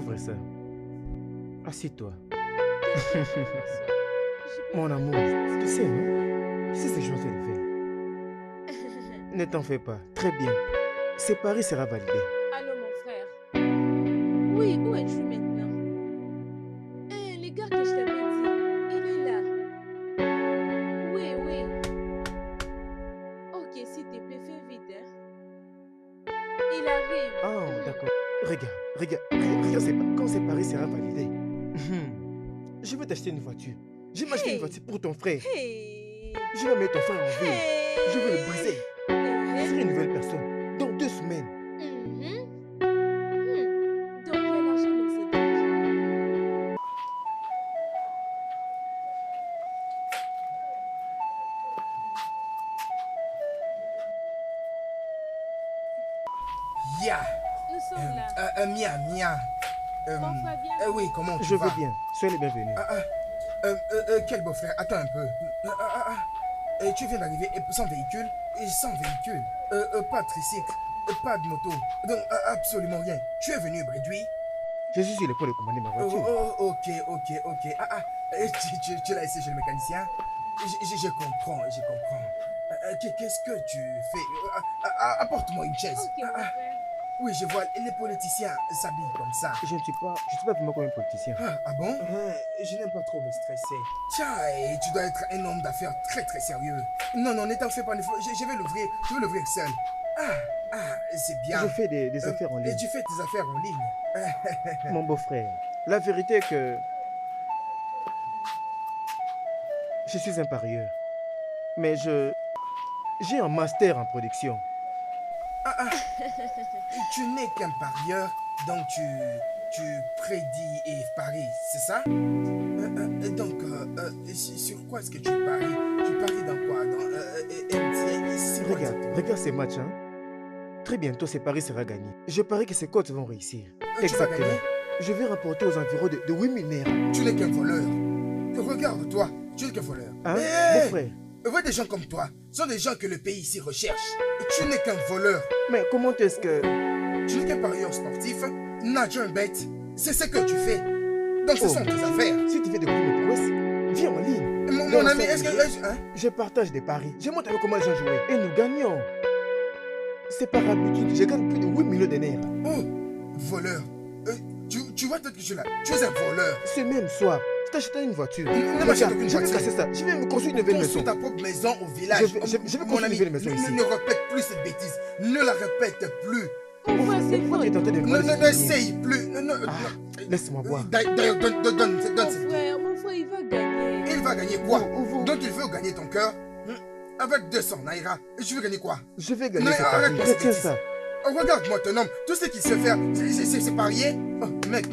Ouvre ça. Assieds-toi. Je peux Mon pas amour, rester. tu sais, non? Si c'est chose de faire. Ne t'en fais pas. Très bien. Ce pari sera validé. Allô, mon frère. Oui, où es-tu maintenant? Eh, les gars que je t'avais dit, il est là. Oui, oui. Ok, s'il te plaît, fais vite, hein. Il arrive. Oh, d'accord. Regarde, quand ce pari sera validé. Je vais t'acheter une voiture. Je vais m'acheter une Hey, voiture pour ton frère. hey, Je vais mettre ton frère en ville. Je vais le hey. briser. Tu seras une nouvelle personne. Dans 2 semaines. Donc, il y a l'argent dans cette banque. Ya, Nous sommes là. Mia. Mon frère, viens. Oui, comment tu Je vas? veux bien. Soyez les bienvenus. Quel beau-frère, attends un peu. Tu viens d'arriver sans véhicule? Sans véhicule. Pas de tricycle, pas de moto. Donc, absolument rien. Tu es venu bréduit? Je suis sur le point de commander ma voiture. Ok. Tu l'as essayé chez le mécanicien? Je comprends. Qu'est-ce que tu fais? Apporte-moi une chaise. Ok, mon frère. Oui, je vois, les politiciens s'habillent comme ça. Je ne suis pas vraiment comme un politicien. Ah bon? Je n'aime pas trop me stresser. Tiens, tu dois être un homme d'affaires très très sérieux. Non, ne t'en fais pas, je vais l'ouvrir seul. C'est bien. Je fais des affaires en Et ligne. tu fais tes affaires en ligne. Mon beau-frère, la vérité est que je suis un parieur. Mais j'ai un master en production. Tu n'es qu'un parieur, donc tu prédis et paries, c'est ça? Donc, sur quoi est-ce que tu paries? Tu paries dans quoi? Dans MTN? C'est quoi Regarde ces matchs, hein. Très bientôt, ces paris sera gagné. Je parie que ces cotes vont réussir. Tu vas gagner? Je vais rapporter aux environs de 8000 nerfs. Tu n'es qu'un voleur. Regarde-toi, tu n'es qu'un voleur. Hein, Hey! mon frère? Ouais, des gens comme toi sont des gens que le pays ici recherche. Tu n'es qu'un voleur. Mais comment est-ce que... Tu n'es qu'un parieur sportif, nageur bête. C'est ce que tu fais. Donc ce sont tes affaires. Si tu fais des coups de prouesse, viens en ligne. Mon ami, est-ce que... Hein? Je partage des paris. Je montre avec comment les gens jouent. Et nous gagnons. C'est par habitude. Je gagne plus de 8 millions de nerfs. Oh, voleur. Tu vois peut-être que je suis là. Tu es un voleur. Ce même soir, je t'achèterai une voiture. Ne m'achète aucune Je vais voiture. casser ça. Je vais me construire une nouvelle maison. Construis ta propre maison au village. Je vais Mon construire ami, une nouvelle maison ici. ne répète plus cette bêtise. Ne la répète plus. Mon frère, c'est Pourquoi tu es tenté de me parler de ce N'essaye plus. Laisse-moi voir. D'ailleurs, donne cette Mon frère, il va gagner. Il va gagner quoi? Vous- Donc il veut gagner ton cœur? Avec 200 naira, je veux gagner quoi? Je vais gagner Mais ce arrête pari. pas cette Retiens bêtise. ça. Oh, regarde-moi ton homme, tout ce qu'il sait faire, c'est parier. Oh, mec,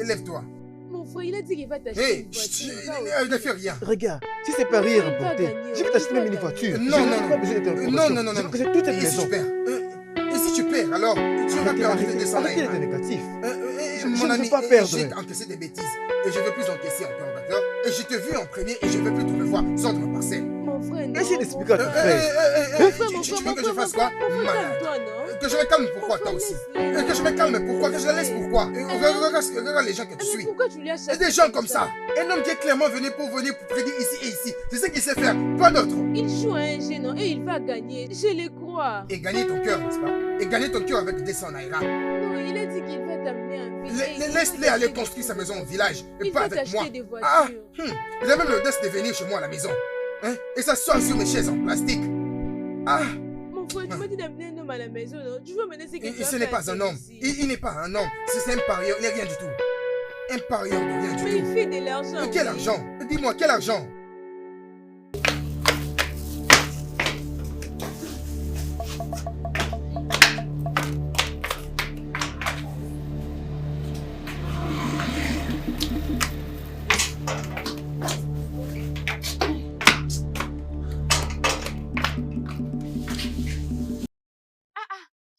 lève-toi. Mon frère, il a dit qu'il va t'acheter Hé, une voiture. ne fais rien. Regarde, si c'est pari est Il va remporté, gagner, je vais il t'acheter va même une gagner. voiture. Non, Je non, n'ai pas besoin de ta promotion. non. Je vais casser toute cette Et si maison. tu perds? Et si tu perds, alors tu vas perdre tes 200 Arrêtez naira. d'être négatif. Je Mon ne ami, veux pas perdre. j'ai encaissé des bêtises. Et je ne veux plus encaisser encore, d'accord? Et je t'ai vu en premier et je ne veux plus te revoir. Sors de ma parcelle. Mon frère, non. Essaye d'expliquer à ton mon frère. Tu veux que je fasse quoi? Malade. Toi, non? Que je me calme pourquoi toi aussi? Que je me calme pourquoi? Que je la laisse pourquoi? Regarde les gens que tu Mais suis. pourquoi tu lui as acheté Et des gens comme ça. Un homme qui est clairement venu pour prédire ici et ici. C'est ce qu'il sait faire, pas d'autre. Il joue à un géant et il va gagner. Je le crois. Et gagner ton cœur, n'est-ce pas? Et gagner ton cœur avec 200 naira. Non, il a dit qu'il va t'amener en ville. et il va Laisse-les aller t'acheter construire des sa maison au village. Et Il pas va avec moi. t'acheter des voitures. Il a même l'audace de venir chez moi à la maison. Hein? Et s'asseoir sur mes chaises en plastique. Mon frère, tu m'as dit d'amener un homme à la maison, non? Tu veux mener ce que tu Ce n'est pas un homme. Il n'est pas un homme. C'est un parieur. Il n'est rien du tout. Un parieur de rien du Mais tout. il fait de l'argent. Mais quel oui. argent? Dis-moi, quel argent?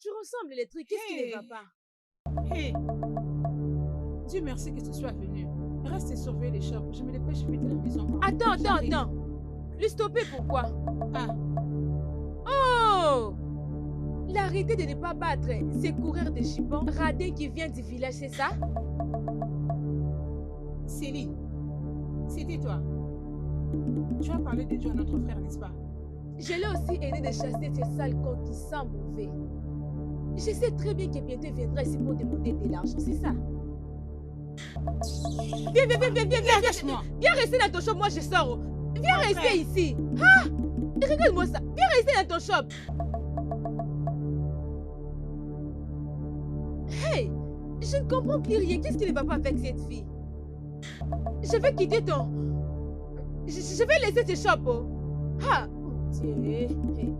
Tu ressembles les trucs. Qu'est-ce qui ne va pas? Hé, Dieu merci que tu sois venu. Reste et surveille les shops. Je me dépêche vite à la maison. Attends. Le stopper pourquoi? Ah, Oh! L'arrêter de ne pas battre ces coureurs de chipons radins qui viennent du village, c'est ça? Céline, c'était toi. Tu as parlé de Dieu à notre frère, n'est-ce pas? Je l'ai aussi aidé de chasser ces sales corps qui sentent mauvais. Je sais très bien que bientôt il viendra ici pour demander de l'argent, c'est ça? Viens, Lâche-moi. viens rester dans ton shop, moi je sors. Viens Mon rester frère. ici. Ah! Regarde-moi ça, viens rester dans ton shop. Hey, je ne comprends plus rien. Qu'est-ce qui ne va pas avec cette fille? Je vais quitter ton... Je vais laisser ce shop. Oh. Ah, mon Dieu. Hey.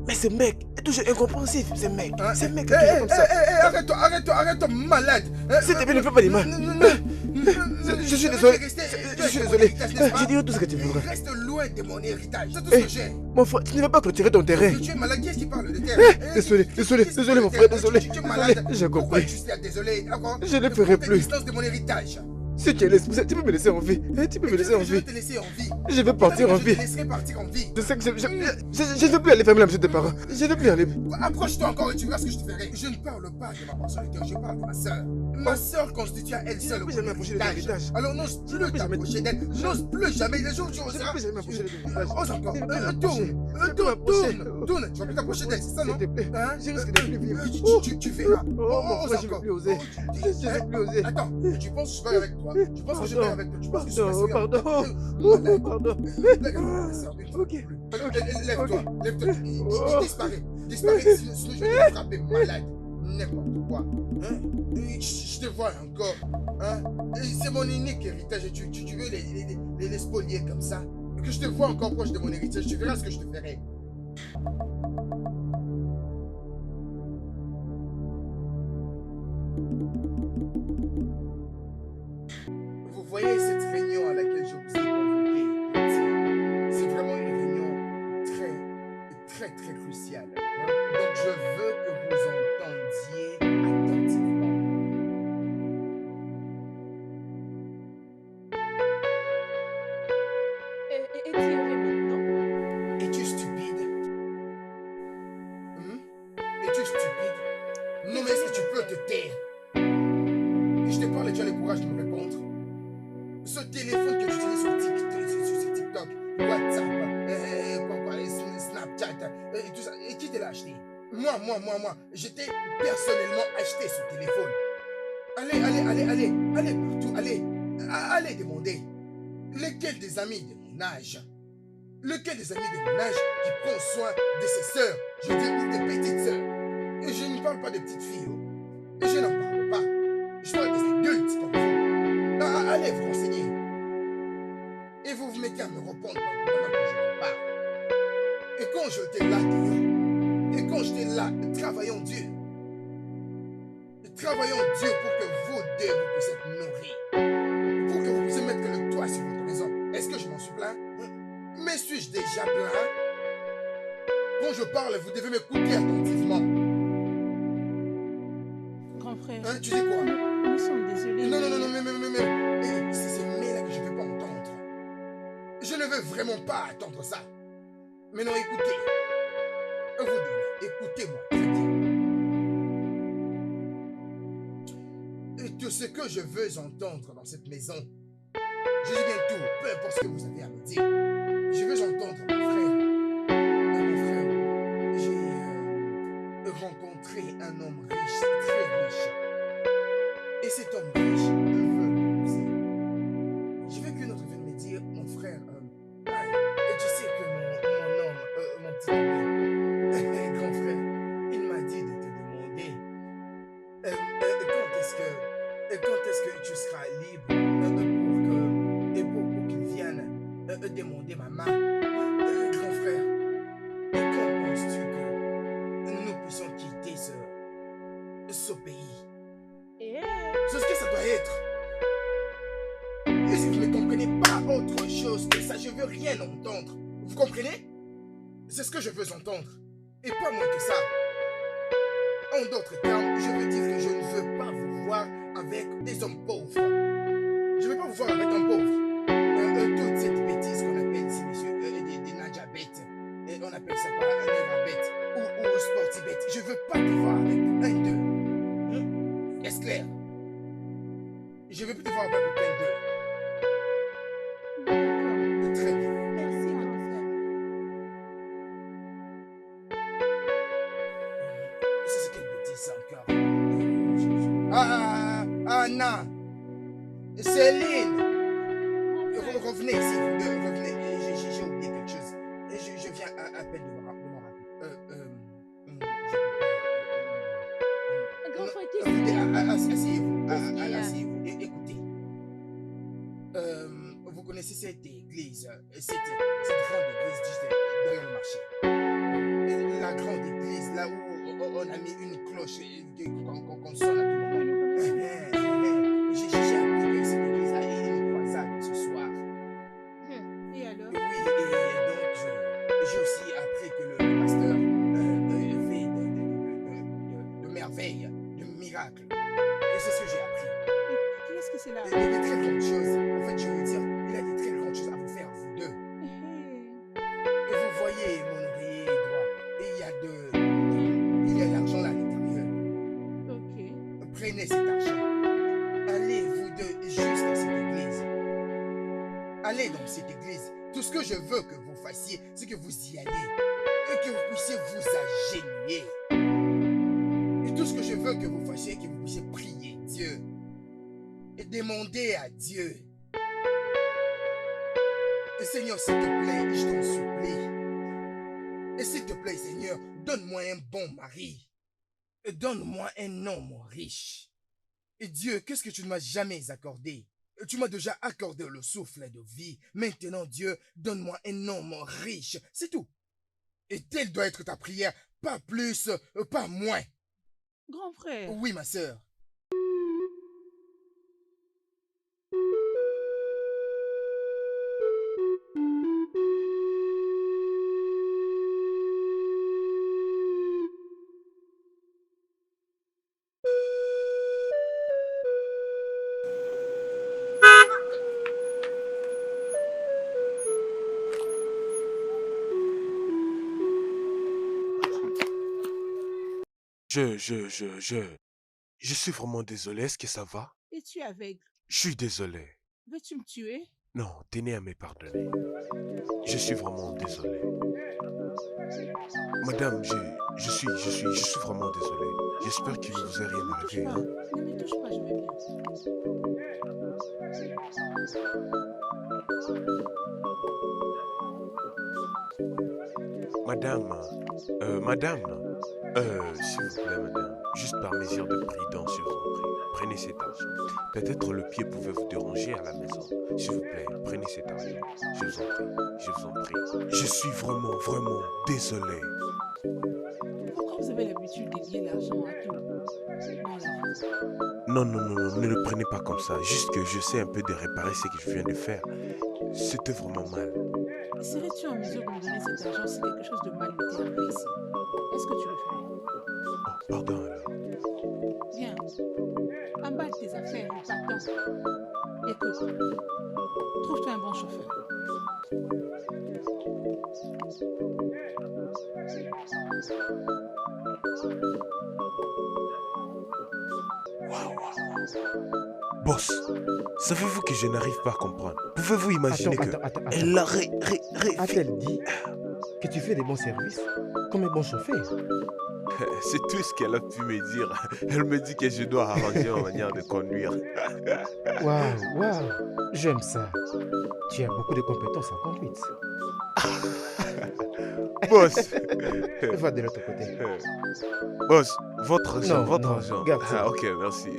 Mais ce mec est toujours incompréhensif, ce mec. Hein? Ce mec est toujours comme ça. Arrête-toi, malade. S'il te plaît, ne fais pas les mains. Je suis désolé. Je suis désolé. Je dirai tout ce que tu voudras. Reste loin de mon héritage. C'est tout ce que j'ai. Mon frère, tu ne vas pas clôturer ton terrain. Tu es malade, qui est-ce qui parle de terre? Désolé, mon frère, désolé. Tu es malade. J'ai Pourquoi compris. tu suis là, désolé? Je ne ferai plus. Distance de mon héritage. Si tu es responsable, tu peux me laisser en vie. Tu peux me laisser en Je vais vie. te laisser en vie. Je vais partir en Je vie. te laisserai partir en vie. Je sais que je ne veux plus aller fermer la maison de tes parents. Je ne veux plus aller. Approche-toi encore et tu verras ce que je te ferai. Je ne parle pas de ma personnalité, je parle de ma soeur. Ma soeur constitue à elle Je seule ne mon peux jamais approcher de ton héritage. héritage. Alors n'ose Je ne plus peux jamais- t'approcher d'elle. N'ose plus jamais. Les jours où tu Je ne oseras. peux jamais m'approcher de ton héritage. Ose encore. Je ne peux plus m'approcher. Tourne. Tu vas plus t'approcher d'elle, c'est ça, non? S'il te plaît. Hein? Je risque de plus vivre. Tu verras. Oh, mon frère, je ne encore. vais plus oser. Je ne vais plus oser. Attends, tu penses que je vais avec toi? Tu penses que je vais avec toi? Tu penses que je suis Pardon, assuré? pardon. Malade. Pardon. Ok. Lève-toi. Lève-toi. Oh. Disparaît. Sinon je vais te frapper malade. N'importe quoi. Hein? Je te vois encore. Hein? C'est mon unique héritage. Et tu veux les spolier comme ça? Que je te vois encore proche de mon héritage. Tu verras ce que je te ferai. Vous voyez cette réunion à laquelle je vous ai convoqué, c'est vraiment une réunion très cruciale. Hein? Donc je veux que vous entendiez attentivement. Et tu es maintenant? Es-tu stupide? Es-tu stupide? Non mais est-ce que tu peux te taire? Et je te parle et tu as le courage de me répondre. Ce téléphone que j'utilise sur TikTok, WhatsApp, Snapchat, et tout ça, et qui te l'a acheté? Moi, je t'ai personnellement acheté ce téléphone. Allez partout, allez demander. Lequel des amis de mon âge? Lequel des amis de mon âge qui prend soin de ses sœurs? Je dis des petites sœurs. Et je ne parle pas de petites filles. Et je n'en parle pas. Je parle des adultes comme vous. Allez vous renseigner. Et vous vous mettez à me répondre pendant que je vous parle. Et quand j'étais là, et quand j'étais là, travaillons Dieu. Travaillons Dieu pour que vous deux vous puissiez être nourris. Pour que vous puissiez mettre le toit sur votre maison. Est-ce que je m'en suis plaint? Mais suis-je déjà plaint? Quand je parle, vous devez m'écouter attentivement. Grand frère, Hein, tu dis quoi? nous sommes désolés. Non, mais c'est ces mais-là que je ne veux pas entendre. Je ne veux vraiment pas attendre ça. Mais non, écoutez. Vous deux, écoutez-moi très bien. Et tout ce que je veux entendre dans cette maison, je dis bien tout, peu importe ce que vous avez à me dire. Je veux entendre mon frère. Mon frère, j'ai rencontré un homme riche, très riche. Et cet homme riche veut m'épouser. Je veux qu'une autre vienne me dire, mon frère, et tu sais que mon homme, mon petit ami, grand frère, il m'a dit de te demander quand est-ce que tu seras libre pour qu'il vienne demander ma main. Grand frère, quand penses-tu que nous puissions quitter ce pays? C'est ce que ça doit être. Et si vous ne comprenez pas autre chose que ça, je veux rien entendre. Vous comprenez? C'est ce que je veux entendre. Et pas moins que ça. En d'autres termes, je veux dire que je ne veux pas vous voir avec des hommes pauvres. Je ne veux pas vous voir avec un pauvre. Toute cette bêtise qu'on appelle ici, monsieur, des nadjabêtes. Et on appelle ça quoi? Un érabête ou sportibête. Je ne veux pas te voir avec un d'eux. Est-ce clair? Je ne veux plus te voir avec aucun d'eux. Anna, Céline. Grand frère. Revenez ici, vous deux, revenez. J'ai oublié quelque chose. Je viens à peine de me rappeler. Grand Non, frère, qu'est-ce écoutez, qu'il y a? asseyez-vous. Qu'est-ce qu'il y a? Asseyez-vous. Écoutez. Vous connaissez cette église, cette grande église juste derrière le marché. La grande église, là où on a mis une cloche qu'on sonne à tout moment. Oui, nous connaissons. J'ai appris que cette église a une croisade ce soir. Et alors? Oui, et donc j'ai aussi appris que le pasteur fait de merveilles, de miracles. Et c'est ce que j'ai appris. Et qu'est-ce que c'est là? Il y a des très grandes choses. En fait, je veux dire, il y a des très grandes choses à vous faire, vous deux. Et vous voyez mon oreiller droit. Et il y a l'argent là à l'intérieur. Ok. Prenez cet argent. Allez, vous deux, jusqu'à cette église. Allez dans cette église. Tout ce que je veux que vous fassiez, c'est que vous y allez. Et que vous puissiez vous agenouiller. Et tout ce que je veux que vous fassiez, que vous puissiez prier Dieu. Et demander à Dieu. Et Seigneur, s'il te plaît, je t'en supplie. Et s'il te plaît, Seigneur, donne-moi un bon mari. Et donne-moi un homme riche. Et Dieu, qu'est-ce que tu ne m'as jamais accordé? Tu m'as déjà accordé le souffle de vie. Maintenant, Dieu, donne-moi un homme riche. C'est tout. Et telle doit être ta prière. Pas plus, pas moins. Grand frère. Oui, ma sœur. Je suis vraiment désolé, est-ce que ça va? Es-tu aveugle? Je suis désolé. Veux-tu me tuer? Non, tenez à me pardonner. Je suis vraiment désolé. Madame, je suis vraiment désolé. J'espère qu'il ne vous est rien Ne me touche arrivé. pas. Hein? Ne me touche pas, je vais bien. Madame, s'il vous plaît, madame, juste par mesure de prudence, je vous en prie, prenez cet argent. Peut-être le pied pouvait vous déranger à la maison. S'il vous plaît, prenez cet argent. Je vous en prie, je vous en prie. Je suis vraiment, vraiment désolé. Pourquoi vous avez l'habitude de lier l'argent à tout dans la vie? Non, ne le prenez pas comme ça. Juste que j'essaie un peu de réparer ce que je viens de faire. C'était vraiment mal. Serais-tu en mesure de me donner cet argent si quelque chose de mal m'était arrivé ici? Est-ce que tu le ferais? Oh, pardon alors. Viens. Emballe tes affaires et partons. Écoute. Trouve-toi un bon chauffeur. Boss, savez-vous que je n'arrive pas à comprendre? Pouvez-vous imaginer Attends. elle a A-t-elle dit que tu fais des bons services comme un bon chauffeur? C'est tout ce qu'elle a pu me dire. Elle me dit que je dois arranger ma manière de conduire. Waouh, j'aime ça. Tu as beaucoup de compétences en conduite. Boss, Va de l'autre côté. boss, votre argent, Non, votre non, argent. garde ça. Ah, ok, merci.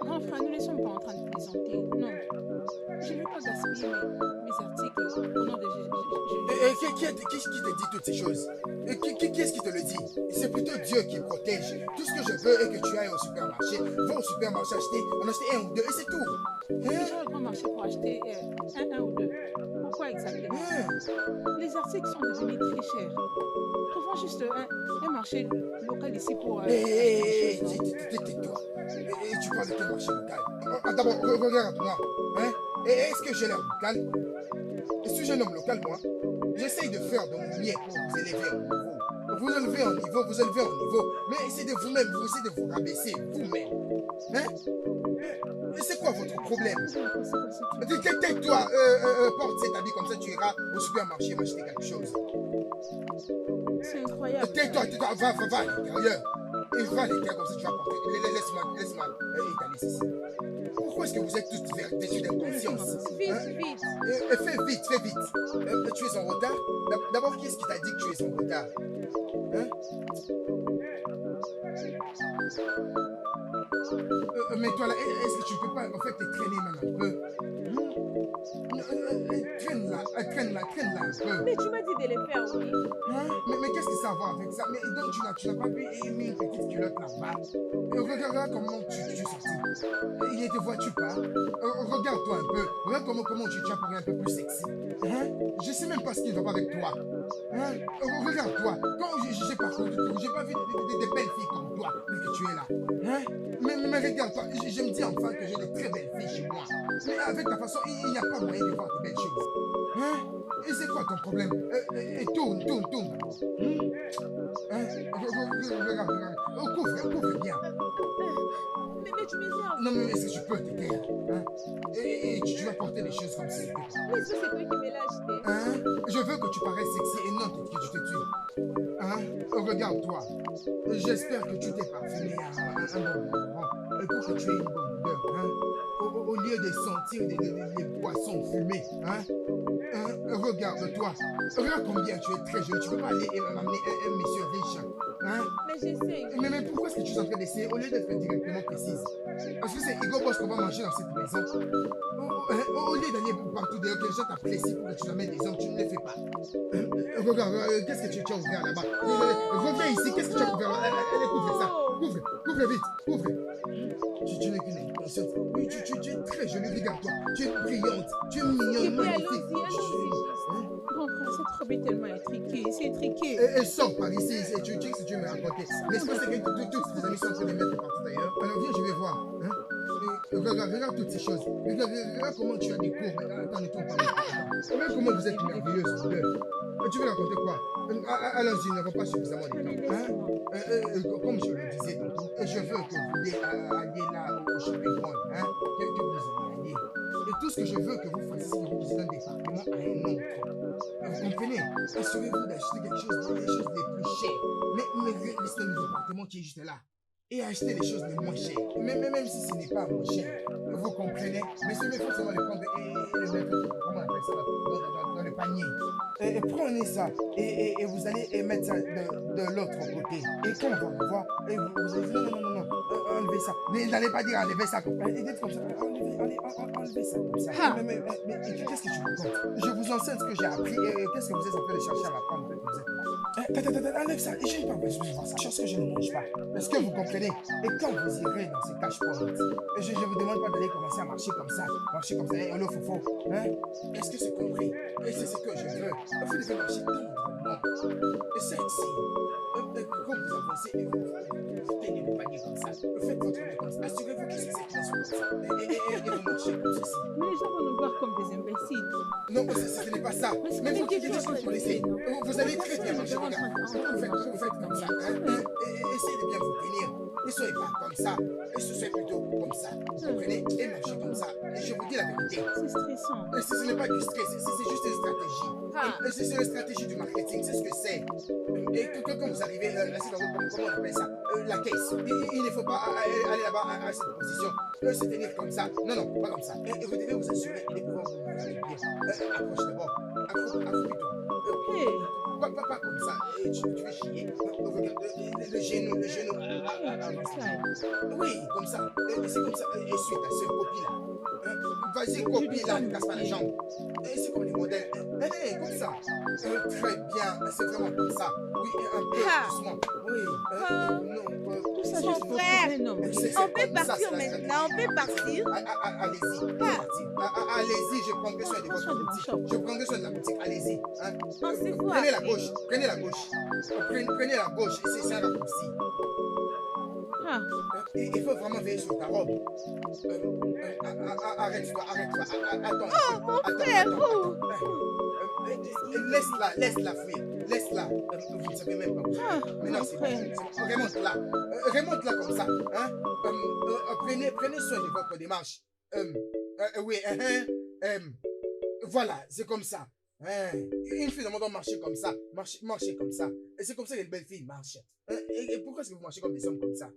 Grand frère, ne laissons pas en train de plaisanter. Non. Je ne veux pas gaspiller mes articles au nom de Jésus. Qui te dit toutes ces choses? Qui est-ce qui te le dit? C'est plutôt Dieu qui protège. Tout ce que je veux est que tu ailles au supermarché. Va au supermarché en acheter un ou deux et c'est tout. Je vais au grand marché pour acheter un ou deux. Pourquoi exactement? Les articles sont devenus très chers. Trouvons juste un marché local ici pour... Tais-toi. Tu parles de quel marché local? D'abord, regarde-moi. Hein? Est-ce que j'ai l'air local? Si j'ai un homme local, moi, j'essaye de faire de mon mieux pour vous élever en niveau. Vous élevez en niveau, mais c'est de vous-même, vous essayez de vous rabaisser vous-même. Hein? C'est quoi votre problème? Je vais passer par cette situation. Tais-toi, porte cet habit comme ça, tu iras au supermarché m'acheter quelque chose. C'est incroyable. Tais-toi, va à l'intérieur. Et va à l'intérieur comme ça, tu vas porter. Laisse-moi étaler ceci. Pourquoi est-ce que vous êtes tous vêtus d'inconscience? Vite, Hein? vite. Fais vite. Tu es en retard? D'abord, qui est-ce qui t'a dit que tu es en retard? Hein? Mais toi là, est-ce que tu peux pas en fait te traîner même un peu? Traîne-la un peu. Mais tu m'as dit de les faire, oui. Hein? Mais qu'est-ce que ça va avec ça? Mais donc tu n'as pas pu aimer une petite culotte là-bas. Regarde comment tu es sorti. Il ne te vois-tu pas? Regarde-toi un peu. Regarde comment tu apparais un peu plus sexy. Hein? Je sais même pas ce qui ne va pas avec toi. Hein? Regarde-toi. Quand j'ai parcouru tout, j'ai pas vu des belles filles comme toi, vu que tu es là. Hein? Mais regarde-toi, je me dis enfin que j'ai de très belles filles chez moi. Mais avec ta façon, il n'y a pas moyen de voir de belles choses. Hein? Et c'est quoi ton problème? Tourne. Hein? Regarde. Couvre bien. Mais tu m'énerves. Non, mais est-ce que tu peux te taire? Hein? Et tu vas porter les choses comme ça. Mais ça, c'est toi qui me l'as acheté. Hein? Je veux que tu paraisses sexy et non que tu te tues. Hein? Regarde-toi. J'espère que tu t'es parfumé à un bon moment pour que tu aies une bonne odeur. Hein? Au lieu de sentir les poissons fumés. Hein? Regarde-toi. Regarde combien tu es très jeune. Tu peux pas aller m'amener un monsieur riche. Hein? Mais j'essaie. Mais pourquoi est-ce que tu es en train d'essayer au lieu d'être directement précise? Parce que c'est Hugo Boss qu'on va manger dans cette maison. Au lieu d'aller partout dehors, que les gens t'apprécient pour que tu amènes des hommes, tu ne les fais pas. Regarde, qu'est-ce que tu as ouvert là-bas? Reviens ici, qu'est-ce que tu as ouvert là? Allez, couvre ça. Couvre vite, couvre. Tu n'es qu'une inconsciente. Oui, tu es très jolie, regarde-toi. Tu es brillante, tu es mignonne, Et puis magnifique. allons-y. Comprends, cette robe est tellement étriquée. C'est étriqué. Et sors par ici, tu dis que tu veux me raconter. N'est-ce pas c'est que tous tes amis sont en train de mettre partout d'ailleurs? Alors viens, je vais voir. Hein? Regarde toutes ces choses. Regarde comment tu as des cours. Attends, ne tourne pas. Regarde comment vous êtes merveilleuses, vous deux. Tu veux raconter quoi? Allons-y, n'avons pas suffisamment de temps. Hein? Comme je le disais tantôt, je veux que vous alliez là au shopping mall. Hein? Que vous y alliez. Et tout ce que je veux que vous fassiez, c'est que vous visitez un département à un autre. Vous comprenez? Assurez-vous d'acheter quelque chose, les choses les plus chères. Mais restez dans le département qui est juste là. Et achetez les choses les moins chères. Même si ce n'est pas moins cher. Vous comprenez? Mais ce n'est pas seulement le prendre et le mettre, comment on appelle ça, dans le panier. Et prenez ça et vous allez mettre ça de l'autre côté. Et quand on va le voir, et vous allez dire non, enlevez ça. N'allez pas dire enlevez ça comme ça. Dites comme ça, enlevez ça comme ça. Mais qu'est-ce que tu racontes? Je vous enseigne ce que j'ai appris et qu'est-ce que vous êtes en train de chercher à m'apprendre que vous êtes là. Enlève ça, je n'ai pas besoin de voir ça. Chose que je ne mange pas. Est-ce que vous comprenez? Et quand vous irez dans ces cache-points, je ne vous demande pas d'aller commencer à marcher comme ça, et le faux. Hein? Est-ce que c'est compris? Et c'est ce que je veux. Vous devez marcher tendrement. Et sexy. Quand vous avancez et vous tenez le panier comme ça, faites votre nez comme ça. Assurez-vous que c'est comme ça. Et vous marchez comme ceci. Mais les gens vont nous voir comme des imbéciles. Non, ce n'est pas ça. Mais vous qui dites que vous connaissez, vous allez très bien marcher. Regarde. Vous faites comme ça. Hein? Essayez de bien vous tenir. Ne soyez pas comme ça. Et soyez plutôt comme ça. Vous comprenez? Et marchez comme ça. Et je vous dis la vérité. C'est stressant. Ce n'est pas du stress, c'est juste une stratégie. C'est une stratégie du marketing, c'est ce que c'est. Et quand vous arrivez, c'est comment on appelle ça? La caisse. Il ne faut pas aller là-bas à cette position. Se tenir comme ça. Non, pas comme ça. Et vous devez vous assurer de pouvoir vous aller bien. Approche d'abord. Accroupis-toi. Hey. Pas comme ça. Tu veux chier. Regarde, le genou. Oui, comme ça. C'est comme ça. Et suis ta soeur, copie là. Vas-y, copie là, ne casse pas les jambes. C'est comme les modèles. Comme ça. Très bien. C'est vraiment comme ça. Oui, un peu doucement. Oui. Non. Tout ça Mon juste pour frère, trouver un homme. on peut partir maintenant, on peut partir. Allez-y. Allez-y, je prendrai soin de votre boutique. Je prendrai soin de la boutique. Allez-y. Hein? On se voit. Prenez la gauche. Prenez la gauche. C'est un raccourci. Il faut vraiment veiller sur ta robe. Arrête-toi. Attends. Oh, mon frère, où? Laisse-la fuir. Laisse-la. Vous ne savez même pas où c'est. Ah, Maintenant, mon c'est frère. bon. Remonte-la. Remonte-la comme ça. Hein? Prenez soin de votre démarche. Oui, voilà, c'est comme ça. Hein? Une fille doit marcher comme ça. Marcher comme ça. Et c'est comme ça que les belles filles marchent. Et pourquoi est-ce que vous marchez comme des hommes comme ça?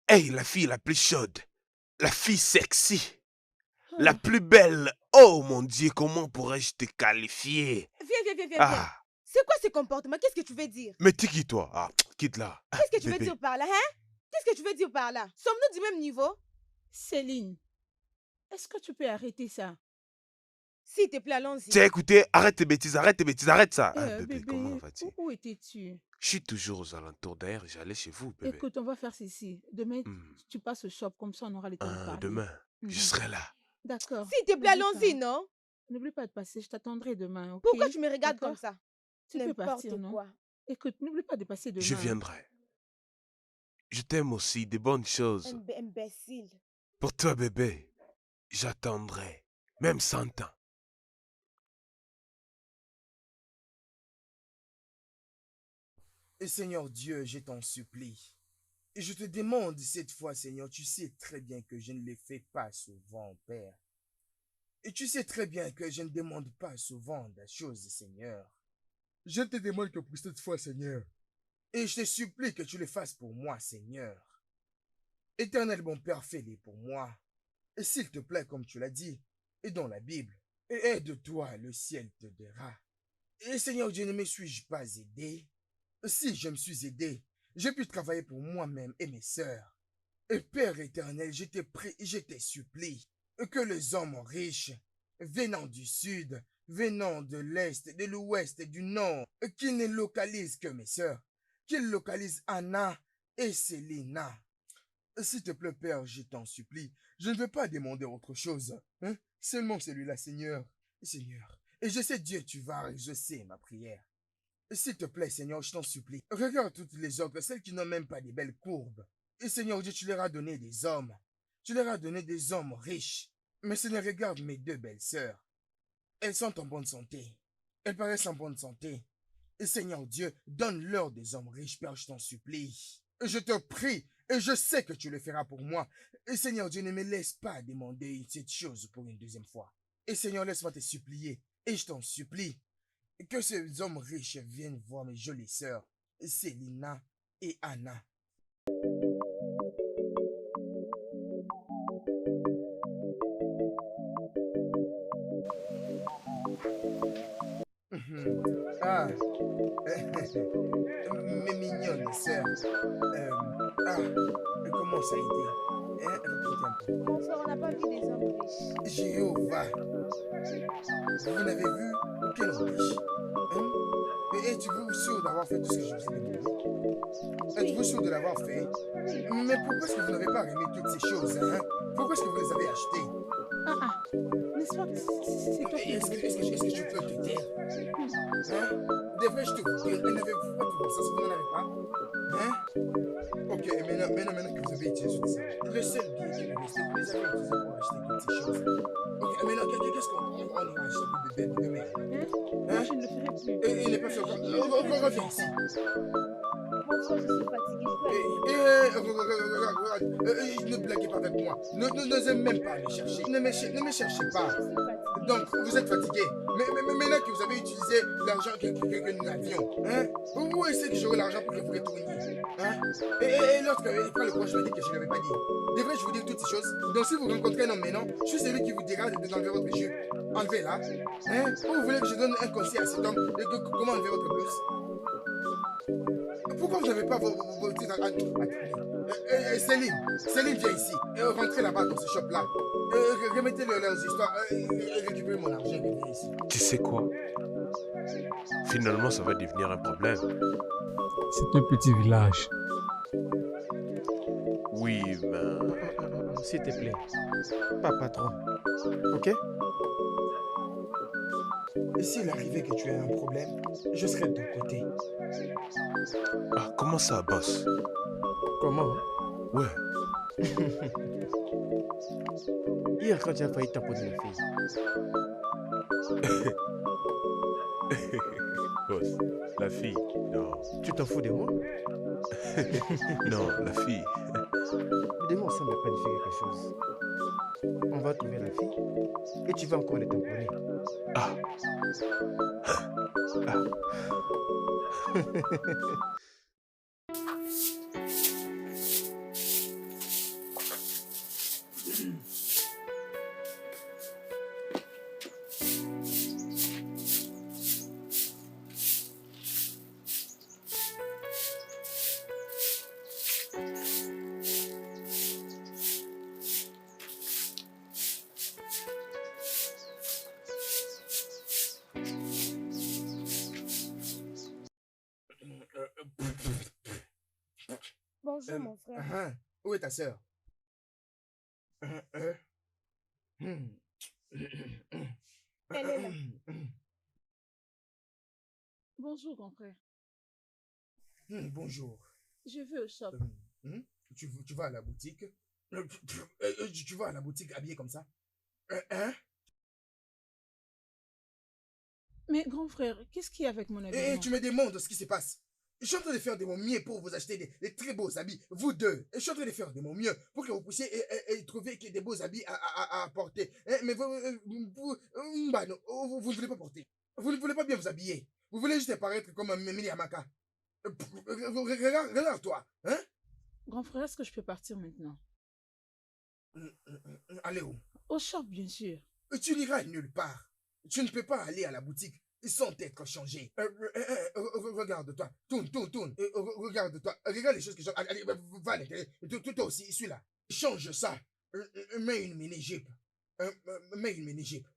Hey, la fille la plus chaude, la fille sexy, Ah, la plus belle. Oh mon Dieu, comment pourrais-je te qualifier? Viens. Ah, C'est quoi ce comportement? Qu'est-ce que tu veux dire? mais t'es qui toi? Ah, quitte-la. Ah, Qu'est-ce que tu veux bébé. dire par là, hein? Qu'est-ce que tu veux dire par là? Sommes-nous du même niveau? Céline, est-ce que tu peux arrêter ça? S'il te plaît, allons-y. Tiens, écoutez, arrête tes bêtises, arrête ça. Ah, bébé, Bébé, comment vas-tu? où étais-tu? Je suis toujours aux alentours. D'ailleurs, j'allais chez vous, bébé. Écoute, on va faire ceci. Demain, Hmm. tu passes au shop, comme ça on aura le temps de parler. Demain, je Mhm. serai là. D'accord. S'il te plaît, N'oublie allons-y, pas. non? N'oublie pas de passer, je t'attendrai demain, ok? Pourquoi tu me regardes D'accord? comme ça? Tu peux N'importe partir, non? quoi. Écoute, n'oublie pas de passer demain. Je viendrai. Je t'aime aussi, des bonnes choses. Imbécile. Pour toi, bébé, j'attendrai, même 100 ans. Et Seigneur Dieu, je t'en supplie. Et je te demande cette fois, Seigneur, tu sais très bien que je ne le fais pas souvent, Père. Et tu sais très bien que je ne demande pas souvent des choses, Seigneur. Je te demande que pour cette fois, Seigneur. Et je te supplie que tu le fasses pour moi, Seigneur. Éternel bon Père, fais-le pour moi. Et s'il te plaît, comme tu l'as dit, et dans la Bible, et aide-toi, le ciel t'aidera. Et Seigneur Dieu, ne me suis-je pas aidé? Si je me suis aidé, j'ai pu travailler pour moi-même et mes sœurs. Et Père éternel, je te prie et je te supplie que les hommes riches, venant du sud, venant de l'est, de l'ouest et du nord, qu'ils ne localisent que mes sœurs, qu'ils localisent Anna et Célina. S'il te plaît, Père, je t'en supplie, je ne veux pas demander autre chose, hein? Seulement celui-là, Seigneur. Seigneur. Et je sais, Dieu, tu vas exaucer ma prière. S'il te plaît, Seigneur, je t'en supplie. Regarde toutes les autres, celles qui n'ont même pas des belles courbes. Et Seigneur Dieu, tu leur as donné des hommes. Tu leur as donné des hommes riches. Mais Seigneur, regarde mes deux belles sœurs. Elles sont en bonne santé. Elles paraissent en bonne santé. Et Seigneur Dieu, donne-leur des hommes riches, Père, je t'en supplie. Et je te prie, et je sais que tu le feras pour moi. Et Seigneur Dieu, ne me laisse pas demander cette chose pour une deuxième fois. Et Seigneur, laisse-moi te supplier. Et je t'en supplie. Que ces hommes riches viennent voir mes jolies sœurs, Célina et Anna. Ah, mes mignonnes sœurs. Comment ça a été? Répétez un peu. Mon frère, on n'a pas vu des hommes riches. Jéhovah, vous n'avez vu aucun homme riche. Hein? Et êtes-vous sûr d'avoir fait tout ce que je vous ai demandé? Êtes-vous sûr de l'avoir fait? Mais pourquoi est-ce que vous n'avez pas remis toutes ces choses, hein? Pourquoi est-ce que vous les avez achetées? N'est-ce pas que c'est toi qui Est-ce que je peux te dire? Hein? Devrais-je te vous dire? N'avez-vous pas tout ça si vous n'en avez pas? Hein? Ok, maintenant que vous avez utilisé tout ça, le seul bien qui me restait, vous les avez utilisés pour acheter toutes ces choses. Ok, maintenant, qu'est-ce qu'on va acheter pour bébé demain? Moi, je ne le ferai plus. Et il n'est pas sûr. Reviens ici. Mon frère, je suis fatiguée. Regarde, ne blaguez pas avec moi. N'osez même pas me chercher. Ne me cherchez pas. Je suis fatiguée. Donc, vous êtes fatigué. Mais maintenant que vous avez utilisé l'argent que nous avions, hein, où est-ce que j'aurai l'argent pour que vous retourniez? Hein? Et lorsque après le courage, je me dis que je ne l'avais pas dit. Devrais-je vous dire toutes ces choses? Donc, si vous rencontrez un homme maintenant, je suis celui qui vous dira d'enlever votre jupe. Enlevez-la. Hein? Ou vous voulez que je donne un conseil à cet homme de comment enlever votre blouse? Pourquoi vous n'avez pas vos Céline, viens ici. Rentrez là-bas dans ce shop-là. Remettez leurs histoires et récupérez mon argent. Viens ici. Tu sais quoi? Finalement, ça va devenir un problème. C'est un petit village. Oui, mais... S'il te plaît. Pas trop. Ok? Et s'il arrivait que tu aies un problème, je serai de ton côté. Ah, comment ça, boss? Comment? Ouais. Hier, quand tu as failli taponner la fille. Boss, la fille. Non. Tu t'en fous de moi? Non, la fille. Mais de moi, on semble planifier quelque chose. On va trouver la fille et tu vas encore les tamponner. Ah. Ah. Bonjour, mon frère. Où est ta sœur? Elle est là. Bonjour, grand frère. Bonjour. Je vais au shop. Tu vas à la boutique? Tu vas à la boutique habillé comme ça? Mais grand frère, qu'est-ce qu'il y a avec mon habillement? Tu me demandes ce qui se passe. Je suis en train de faire de mon mieux pour vous acheter des très beaux habits, vous deux. Je suis en train de faire de mon mieux pour que vous puissiez trouver des beaux habits à porter. Mais vous ne voulez pas porter. Vous ne voulez pas bien vous habiller. Vous voulez juste apparaître comme un Mimi Amaka. Regarde-toi. Hein? Grand frère, est-ce que je peux partir maintenant? Allez où? Au shop, bien sûr. Tu n'iras nulle part. Tu ne peux pas aller à la boutique sans être changé. Regarde-toi. Tourne. Regarde-toi. Regarde les choses que je... Allez, va à l'intérieur. Toi aussi, celui-là. Change ça. Mets une mini-jupe. Mets une mini-jupe.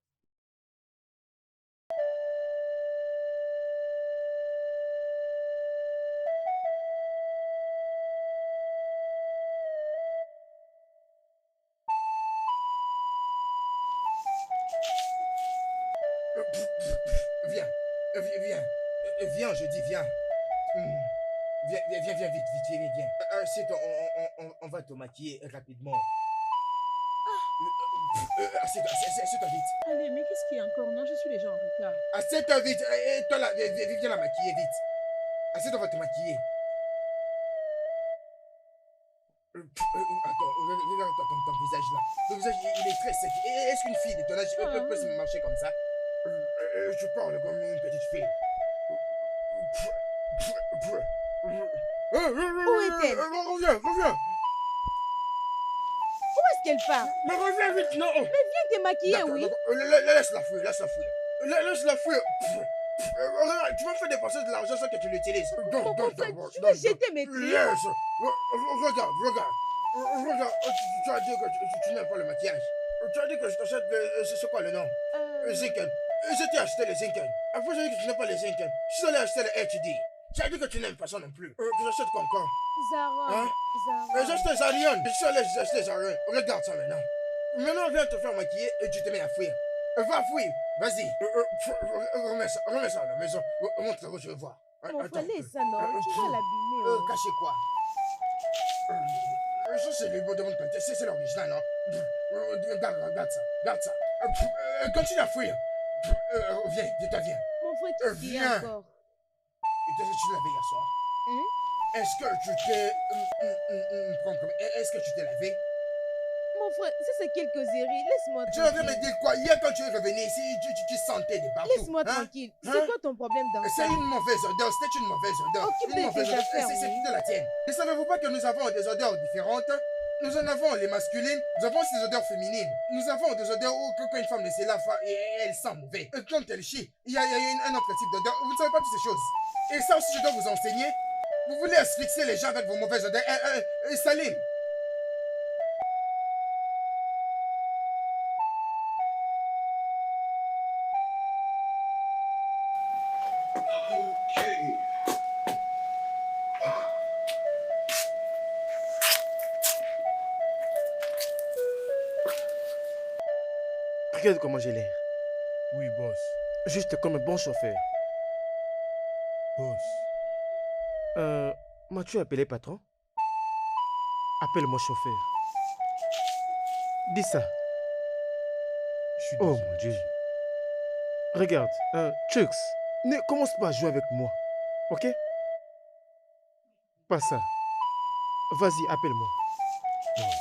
Viens, je dis viens. Viens vite, viens. On va te maquiller rapidement. Assieds-toi vite. Allez, mais qu'est-ce qu'il y a encore? Non, je suis déjà en retard. Assieds-toi vite. Et toi là, viens la maquiller vite. Assieds-toi, on va te maquiller. Attends, regarde ton visage là. Le visage, il est très sec. Est-ce qu'une fille de ton âge peut se marcher comme ça? Je parle comme une petite fille. Où est-elle? Reviens. Où est-ce qu'elle part? Mais reviens vite, non. Mais viens te maquiller, oui. Laisse-la fuir. Laisse-la fuir. Regarde, tu vas faire dépenser de l'argent sans que tu l'utilises. Tu veux jeter mes trucs? Laisse. Regarde. Tu as dit que tu n'aimes pas le maquillage. Tu as dit que je t'achète c'est quoi le nom? Zinken. Je t'ai acheté les Zinken. Après, j'ai dit que tu n'aimes pas les Zinken. Je suis allé acheter les HD. Tu as dit que tu n'aimes pas ça non plus. Que j'achète quoi encore? Zara. Hein? Zara. J'ai acheté Zarion. Je suis allé acheter Zarion. Regarde ça maintenant. Maintenant, viens te faire maquiller et tu te mets à fuir. Va fuir. Vas-y. Remets ça à la maison. Montre-le, je veux voir. Mon frère, laisse ça, non. Tu vas l'abîmer. Cachez quoi? Ça, c'est le mot de mon tante. C'est l'original, non? Regarde ça. Continue à fuir. Viens. Mon frère, qu'est-ce qu'il y a encore? Tu l'avais hier soir? Est-ce que tu t'es... Est-ce que tu t'es lavé? Mon frère, c'est quelques erreurs. Laisse-moi Tu vas me tranquille. dire quoi? Hier, quand tu es revenu ici, tu sentais des partout. Laisse-moi tranquille. C'est quoi ton problème dans C'est ça? une mauvaise odeur. C'était une mauvaise odeur. Occupe Une de mauvaise tes odeur. affaires, C'est oui. de la tienne. Ne savez-vous pas que nous avons des odeurs différentes? Nous en avons les masculines, nous avons ces odeurs féminines. Nous avons des odeurs où quand une femme ne se lave pas, elle sent mauvais. Et quand elle chie, il y a un autre type d'odeur. Vous ne savez pas toutes ces choses. Et ça aussi, je dois vous enseigner. Vous voulez asphyxier les gens avec vos mauvaises odeurs. Salim. Regarde comment j'ai l'air. Oui, boss. Juste comme un bon chauffeur. Boss. M'as-tu appelé patron? Appelle-moi chauffeur. Dis ça. Je suis Oh désolé. mon Dieu. Regarde, Chux, ne commence pas à jouer avec moi. Ok? Pas ça. Vas-y, appelle-moi. Boss.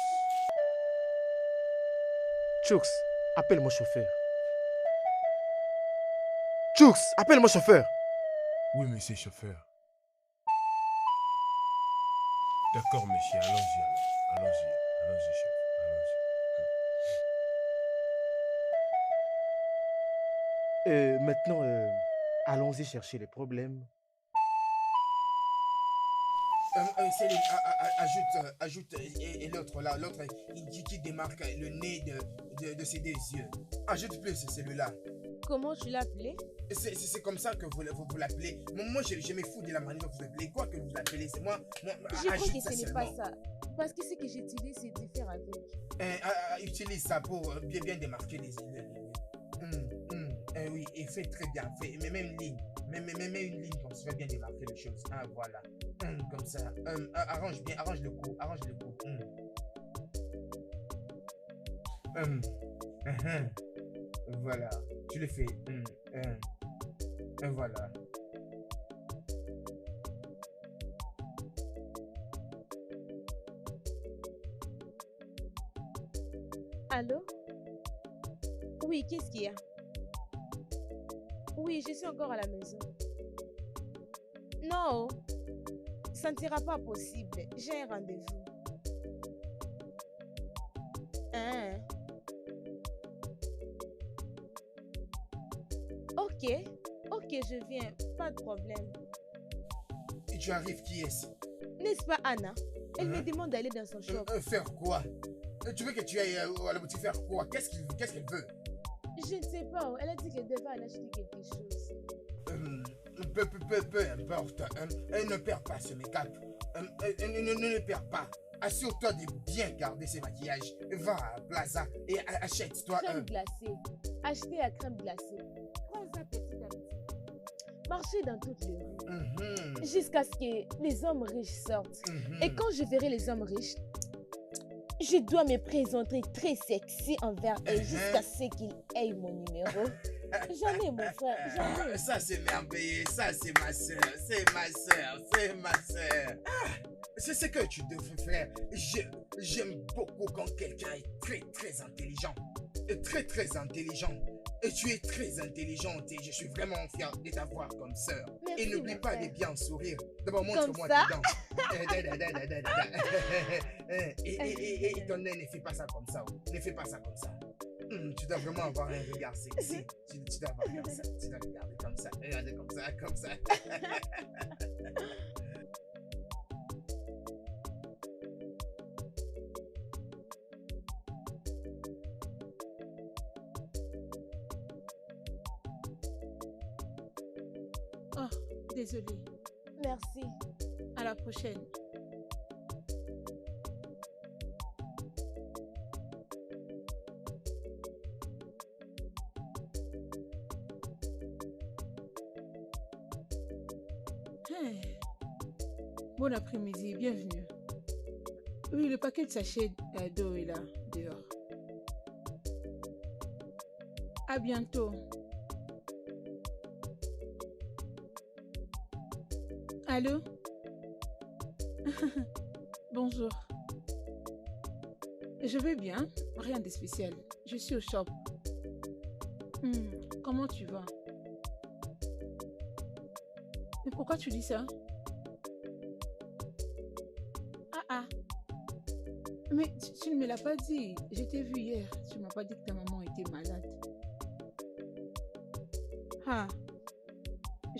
Chux, appelle-moi chauffeur. Chux, appelle-moi chauffeur. Oui, monsieur chauffeur. D'accord, monsieur, allons-y alors. Allons-y, chef. Allons-y. Maintenant, allons-y chercher les problèmes. Céline, ajoute et l'autre là, l'autre qui démarque le nez de ses deux yeux. Ajoute plus celui-là. Comment tu l'as appelé? C'est comme ça que vous l'appelez. Moi, je me fous de la manière dont vous l'appelez. Quoi que vous l'appelez, c'est moi. Je crois ajoute que ça ce n'est pas seulement. ça. Parce que ce que j'utilise, c'est de faire avec. Utilise ça pour bien démarquer les oui, et fais très bien. Mais même une ligne. Même une ligne comme ça, va bien démarquer les choses. Ah, voilà. Comme ça. Arrange bien, arrange le coup. Voilà. Tu le fais. Voilà. Allô? Oui, qu'est-ce qu'il y a? Oui, je suis encore à la maison. Non, ça ne sera pas possible. J'ai un rendez-vous. Hein? Ok, je viens. Pas de problème. Et tu arrives, qui est-ce? N'est-ce pas Anna? Elle me demande d'aller dans son shop. Faire quoi? Tu veux que tu ailles à la boutique faire quoi? Qu'est-ce qu'elle veut? Je ne sais pas. Elle a dit qu'elle devait aller acheter quelque chose. Peu importe. Elle ne perd pas ce make-up. Ne le perd pas. Assure-toi de bien garder ses maquillages. Va à Plaza et achète-toi Crème glacée. Achetez la crème glacée. Prends ça petit à petit. Marchez dans toutes les rues. Jusqu'à ce que les hommes riches sortent. Et quand je verrai les hommes riches, je dois me présenter très sexy envers eux jusqu'à ce qu'ils aient mon numéro. Jamais, mon frère, jamais. Ça, c'est merveilleux. Ça, c'est ma soeur. C'est ce que tu devrais faire. J'aime beaucoup quand quelqu'un est très, très intelligent. Très intelligent. Et tu es très intelligente et je suis vraiment fier de t'avoir comme sœur. Merci, Et n'oublie mon pas frère. de bien sourire. D'abord, montre-moi ça? tes dents. Et ton nez, ne fais pas ça comme ça. Ne fais pas ça comme ça. Tu dois vraiment avoir un regard sexy. Tu dois avoir comme ça. Tu dois regarder comme ça. Regarder comme ça. Oh, désolée. Merci. À la prochaine. Hey. Bon après-midi, bienvenue. Oui, le paquet de sachets d'eau est là, dehors. À bientôt. Allô? Bonjour. Je vais bien, rien de spécial. Je suis au shop. Comment tu vas? Mais pourquoi tu dis ça? Ah. Mais tu ne me l'as pas dit. Je t'ai vu hier. Tu m'as pas dit que ta maman était malade. Ah,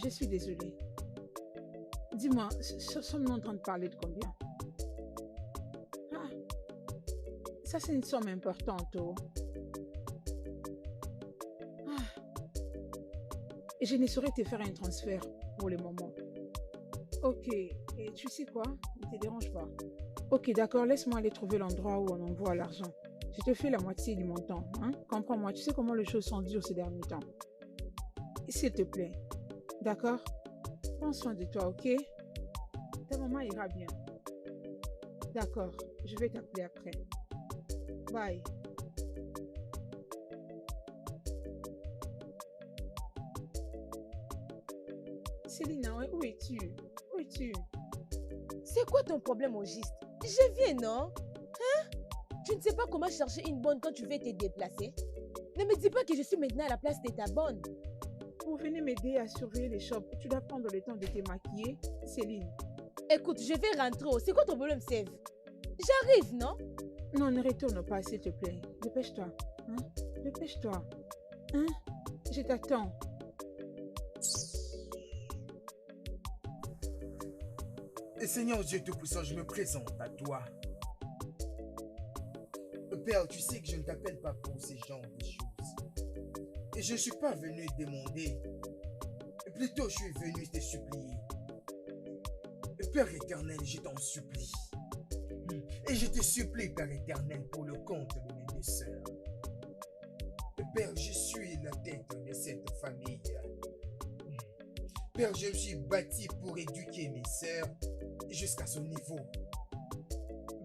je suis désolée. Dis-moi, sommes-nous en train de parler de combien? Ah, ça c'est une somme importante. Oh. Ah. Et je ne saurais te faire un transfert pour le moment. Ok, et tu sais quoi? Ne te dérange pas. Ok, d'accord, laisse-moi aller trouver l'endroit où on envoie l'argent. Je te fais la moitié du montant. Hein? Comprends-moi, tu sais comment les choses sont dures ces derniers temps. S'il te plaît. D'accord? Prends soin de toi, ok? Ta maman ira bien. D'accord, je vais t'appeler après. Bye. Céline, où es-tu? Où es-tu? C'est quoi ton problème au juste? Je viens, non? Hein? Tu ne sais pas comment chercher une bonne quand tu veux te déplacer? Ne me dis pas que je suis maintenant à la place de ta bonne. Pour venir m'aider à surveiller les shops, tu dois prendre le temps de te maquiller, Céline. Écoute, je vais rentrer. C'est quoi ton problème, Sève? J'arrive, non? Non, ne retourne pas, s'il te plaît. Dépêche-toi. Hein? Dépêche-toi. Hein? Je t'attends. Et Seigneur Dieu Tout-Puissant, je me présente à toi. Père, tu sais que je ne t'appelle pas pour ces genres de choses. Et je ne suis pas venu demander. Plutôt, je suis venu te supplier. Père éternel, je t'en supplie. Et je te supplie, Père éternel, pour le compte de mes deux sœurs. Père, je suis la tête de cette famille. Père, je me suis bâti pour éduquer mes sœurs jusqu'à ce niveau.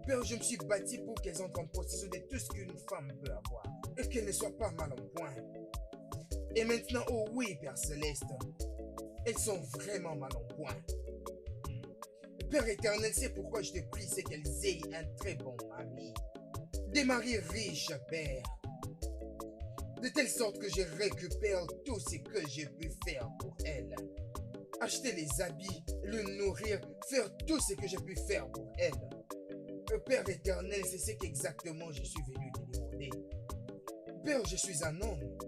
Père, je me suis bâti pour qu'elles entrent en possession de tout ce qu'une femme peut avoir et qu'elles ne soient pas mal en point. Et maintenant, oh oui, Père Céleste, elles sont vraiment mal en point. Père éternel, c'est pourquoi je te prie, c'est qu'elles aient un très bon mari. Des maris riches, Père. De telle sorte que je récupère tout ce que j'ai pu faire pour elles. Acheter les habits, le nourrir, faire tout ce que j'ai pu faire pour elles. Père éternel, c'est ce qu'exactement je suis venu te demander. Père, je suis un homme.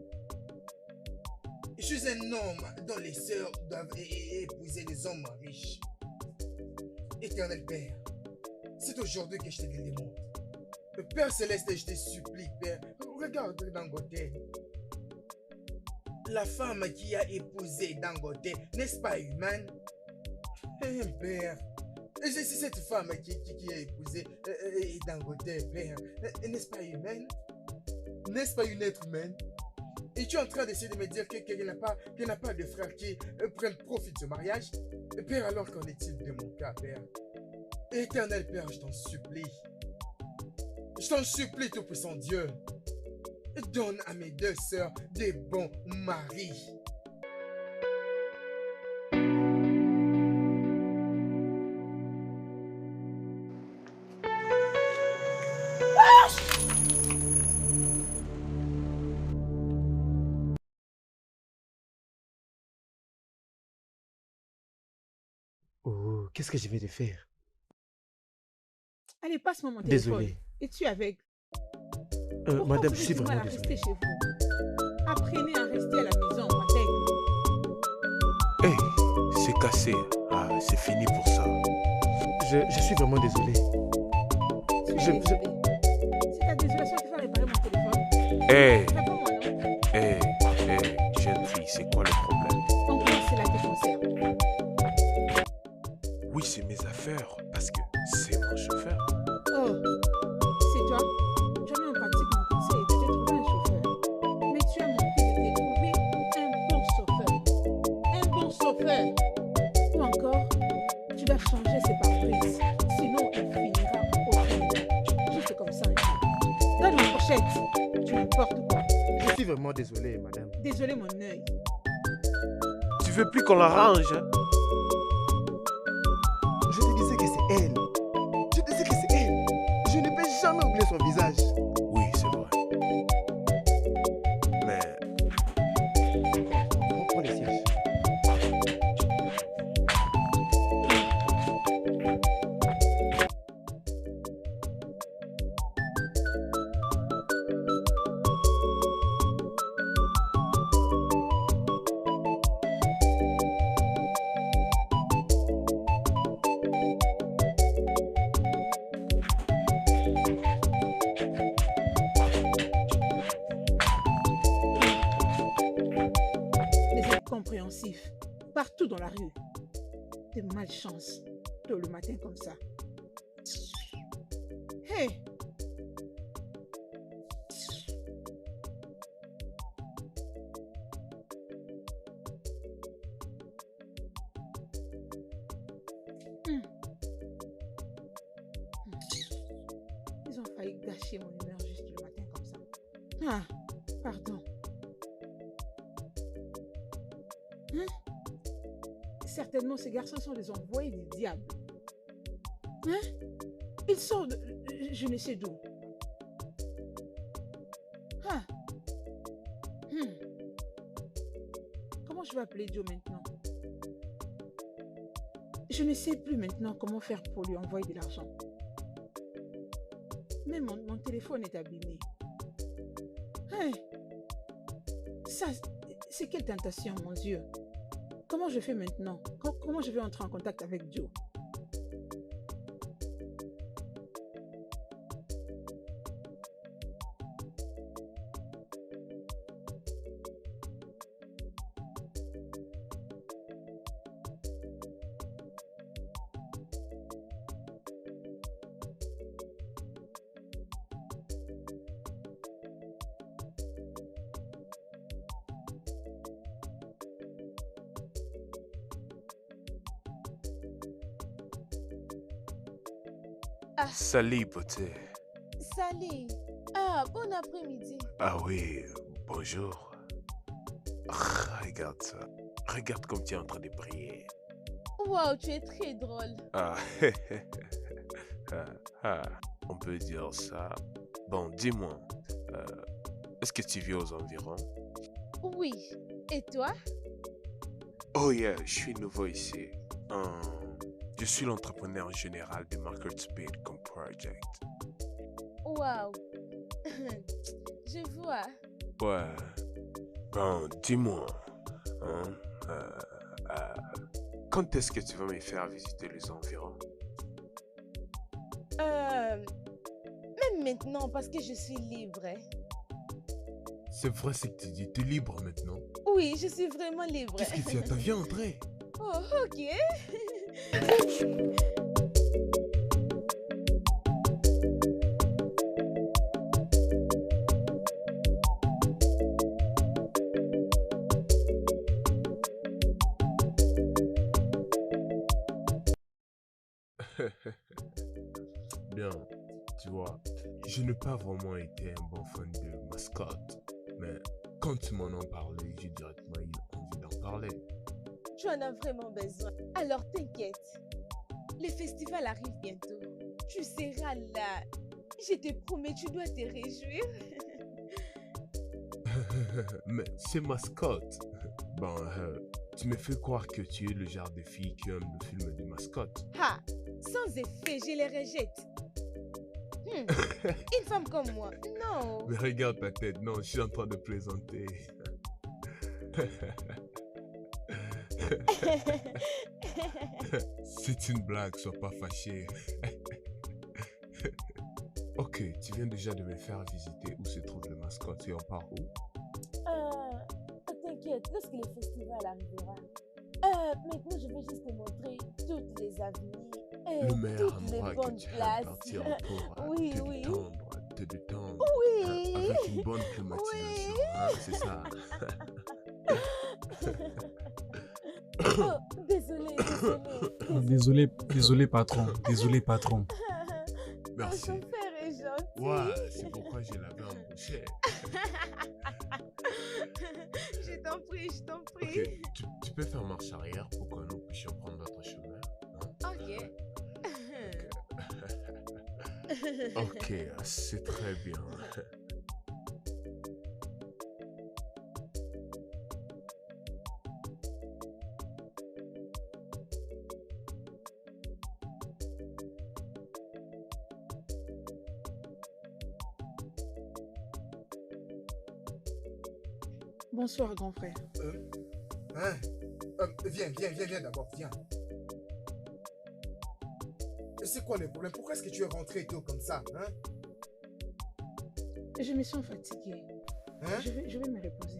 Je suis un homme dont les sœurs doivent épouser des hommes riches. Éternel Père, c'est aujourd'hui que je te le demande. Père Céleste, je te supplie, Père, regarde Dangote. La femme qui a épousé Dangote, n'est-ce pas humaine? Père, c'est cette femme qui a épousé Dangote, Père, n'est-ce pas humaine? N'est-ce pas une être humaine? Et tu es en train d'essayer de me dire qu'elle n'a pas de frères qui prennent profit de ce mariage? Père, alors qu'en est-il de mon cas, Père? Éternel Père, je t'en supplie. Je t'en supplie, Tout-Puissant Dieu. Donne à mes deux sœurs des bons maris. Oh, qu'est-ce que je vais te faire? Allez, passe-moi mon téléphone. Désolé. Es-tu avec? Madame, je suis vraiment désolé. Rester chez vous. Apprenez à rester à la maison, Matek. Hé, c'est cassé. Ah, c'est fini pour ça. Je suis vraiment désolé. C'est ta désolation qui va réparer mon téléphone. Hé, Réponds-moi, non? hé, jeune fille, c'est quoi le problème? Donc, c'est là qui concerne. Oui, c'est mes affaires, parce que c'est mon chauffeur. Oh, c'est toi? Tu as mis en pratique mon conseil et tu t'es trouvé un chauffeur. Mais tu as manqué de te trouver un bon chauffeur. Un bon chauffeur. Ou encore, tu dois changer ses pare-brises. Sinon, il finira au tribunal. Juste comme ça. Donne ma fourchette. Tu n'importe quoi. Je suis vraiment désolé, madame. Désolé, mon œil. Tu veux plus qu'on l'arrange, hein? Je te disais que c'est elle. Je te disais que c'est elle. Je ne peux jamais oublier son visage. Oui, c'est vrai. Mais Prends les sièges. Les incompréhensifs. Partout dans la rue. De malchance. Tôt le matin comme ça. Hey! gâcher mon humeur juste le matin comme ça. Ah, pardon. Hein? Certainement, ces garçons sont des envoyés du diable. Hein? Ils sortent de je ne sais d'où. Ah. Comment je vais appeler Joe maintenant? Je ne sais plus maintenant comment faire pour lui envoyer de l'argent. Mais mon téléphone est abîmé. Hein? Ça, c'est quelle tentation, mon Dieu? Comment je fais maintenant? Comment je vais entrer en contact avec Joe? Ah, Salut, beauté. salut. Ah, bon après-midi. Ah oui, bonjour. Regarde ça. Regarde comme tu es en train de briller. Waouh, tu es très drôle. Ah, on peut dire ça. Bon, dis-moi, est-ce que tu vis aux environs? Oui. Et toi? Oh yeah, je suis nouveau ici. Je suis l'entrepreneur général de Market Speed comme Project. Waouh. Je vois. Ouais. Bon, dis-moi, hein, quand est-ce que tu vas me faire visiter les environs? Même maintenant, parce que je suis libre. Hein. C'est vrai ce que tu dis, tu es libre maintenant. Oui, je suis vraiment libre. Qu'est-ce que tu as? Viens entrer. Oh, ok. Bien, tu vois, je n'ai pas vraiment été un bon fan de mascotte, mais quand tu m'en as parlé, j'ai directement eu envie d'en parler. Tu en as vraiment besoin. Alors t'inquiète. Le festival arrive bientôt. Tu seras là. Je te promets, tu dois te réjouir. Mais c'est mascotte. Bon, tu me fais croire que tu es le genre de fille qui aime le film de mascotte. Ha! Sans effet, je les rejette. Une femme comme moi, non. Mais regarde ta tête, non, je suis en train de plaisanter. C'est une blague, sois pas fâché. Ok, tu viens déjà de me faire visiter où se trouve le mascotte et on part où? T'inquiète, lorsque le festival arrivera, maintenant je vais juste te montrer toutes les avenues et Le meilleur toutes les endroit que bonnes tu aimes places. partir pour Oui, te oui. détendre, Oui. avec une bonne climatisation, hein, c'est ça. Oh, désolé. Désolé patron, désolé patron. Merci. Ton père est gentil. Ouais, c'est pourquoi je l'avais embauché. Je t'en prie. Ok, tu peux faire marche arrière pour que nous puissions prendre notre chemin, hein? Ok. Ok, c'est très bien. Bonsoir, grand frère. Hein? Viens d'abord, viens. C'est quoi le problème? Pourquoi est-ce que tu es rentré tôt comme ça, hein? Je me sens fatiguée. Hein? Je vais me reposer.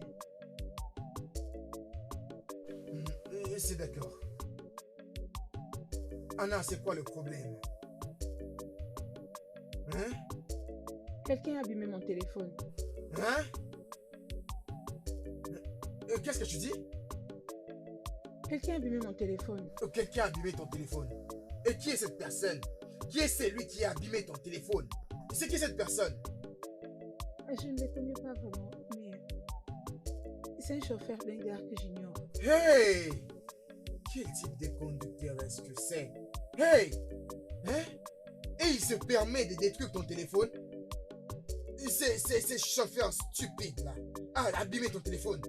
C'est d'accord. Anna, c'est quoi le problème? Hein? Quelqu'un a abîmé mon téléphone. Hein? Qu'est-ce que tu dis? Quelqu'un a abîmé mon téléphone. Quelqu'un a abîmé ton téléphone. Et qui est cette personne? Qui est celui qui a abîmé ton téléphone? C'est qui cette personne? Je ne les connais pas vraiment, mais c'est un chauffeur d'un gars que j'ignore. Hey! Quel type de conducteur est-ce que c'est? Hey! Hein? Et il se permet de détruire ton téléphone? C'est chauffeur stupide là. Ah, abîmer ton téléphone.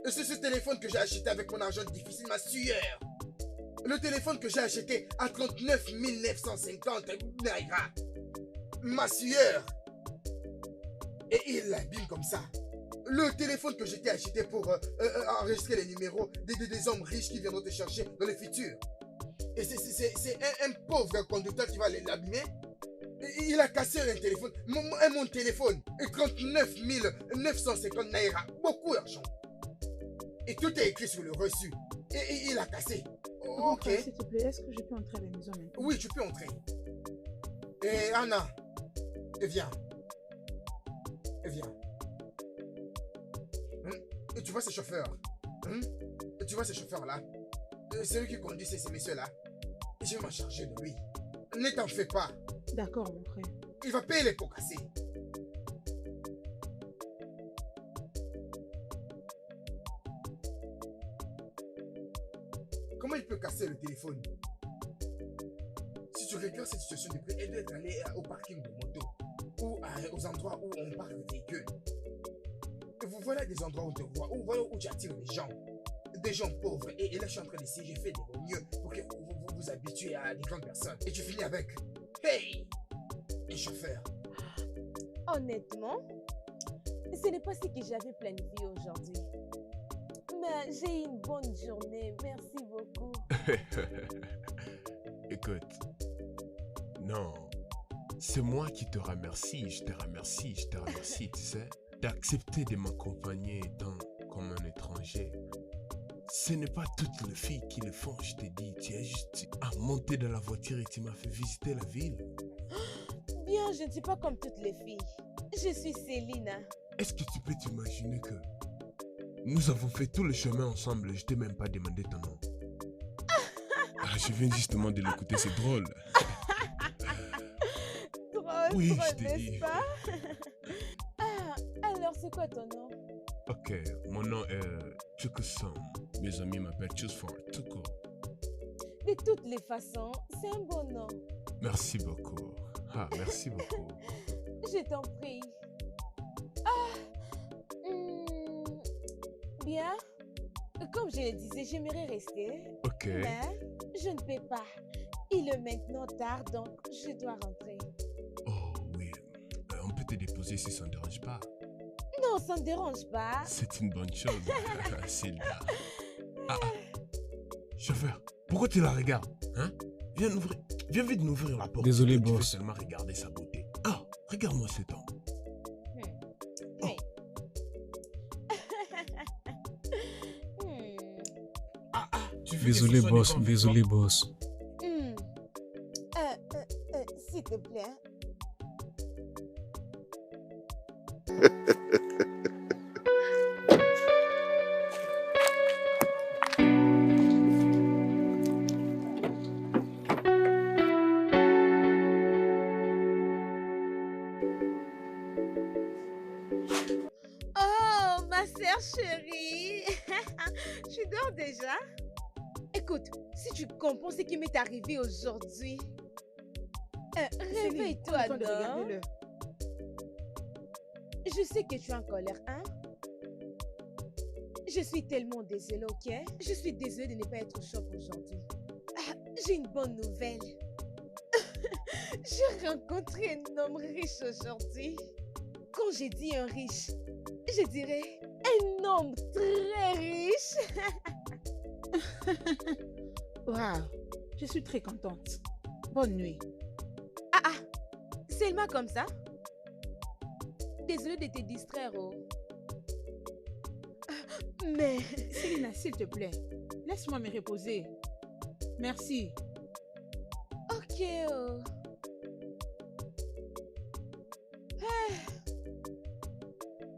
C'est ce téléphone que j'ai acheté avec mon argent difficile, ma sueur. Le téléphone que j'ai acheté à 39 950 naira. Ma sueur. Et il l'abîme comme ça. Le téléphone que je t'ai acheté pour enregistrer les numéros des hommes riches qui viendront te chercher dans le futur. Et c'est un pauvre conducteur qui va l'abîmer. Il a cassé un téléphone, mon téléphone, et 39 950 naira, beaucoup d'argent. Et tout est écrit sur le reçu. Et il a cassé. Ok. S'il te plaît, est-ce que je peux entrer à la maison maintenant? Oui, tu peux entrer. Et Anna, viens. Viens. Et tu vois ce chauffeur? Tu vois ce chauffeur-là? C'est lui qui conduit ces messieurs-là. Je vais m'en charger de lui. Ne t'en fais pas. D'accord, mon frère. Il va payer les pots cassés. Comment il peut casser le téléphone? Si tu regardes cette situation de près, elle doit être allée au parking de moto ou aux endroits où on parque de véhicules. Vous voilà des endroits où on te voit, où tu attires des gens pauvres. Et là, je suis en train d'essayer, j'ai fait de mon mieux pour que vous habituez à des grandes personnes. Et tu finis avec, hey, un chauffeur. Honnêtement, ce n'est pas ce que j'avais planifié aujourd'hui. Mais j'ai eu une bonne journée. Merci beaucoup. Écoute, non, c'est moi qui te remercie. Je te remercie, tu sais. D'accepter de m'accompagner étant comme un étranger. Ce n'est pas toutes les filles qui le font, je te dis. Tu es juste à monter dans la voiture et tu m'as fait visiter la ville. Bien, je ne suis pas comme toutes les filles. Je suis Célina. Est-ce que tu peux t'imaginer que nous avons fait tout le chemin ensemble et je t'ai même pas demandé ton nom? Je viens justement de l'écouter, c'est drôle. Drôle, Oui, drôle, je t'ai dit. n'est-ce pas? Alors, c'est quoi ton nom? Ok, mon nom est Chukusom. Mes amis m'appellent Chusford, tout court. De toutes les façons, c'est un bon nom. Merci beaucoup. Ah, merci beaucoup. Je t'en prie. Bien. Comme je le disais, j'aimerais rester. Ok. Mais je ne peux pas. Il est maintenant tard, donc je dois rentrer. Oh oui, on peut te déposer si ça ne dérange pas. Non, ça ne dérange pas. C'est une bonne chose, Sylvia. Chauffeur, pourquoi tu la regardes, hein? Viens vite m'ouvrir la porte. Désolé, Tu veux boss. seulement regarder sa beauté. Ah, regarde-moi cet homme. Oui. Tu veux Désolé, que ce soit boss. des hommes, Désolé, boss. S'il te plaît. Oh, ma sœur chérie. Tu dors déjà? Écoute, si tu comprends ce qui m'est arrivé aujourd'hui. Réveille-toi, Prends le temps de non? regarder l'heure. Je sais que tu es en colère, hein? Je suis tellement désolée, ok? Je suis désolée de ne pas être au shop aujourd'hui. J'ai une bonne nouvelle. J'ai rencontré un homme riche aujourd'hui. Quand j'ai dit un riche, je dirais un homme très riche. Waouh, je suis très contente. Bonne nuit. Seulement comme ça? Désolée de te distraire, oh. Mais... Célina, s'il te plaît, laisse-moi me reposer. Merci. Ok, oh.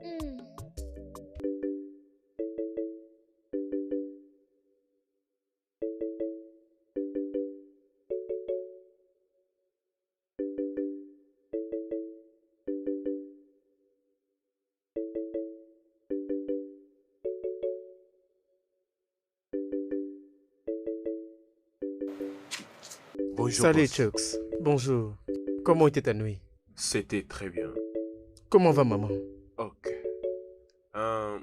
Hmm. Bonjour, Salut, boss. Chucks. Bonjour. Comment était ta nuit? C'était très bien. Comment va maman? Ok. Euh,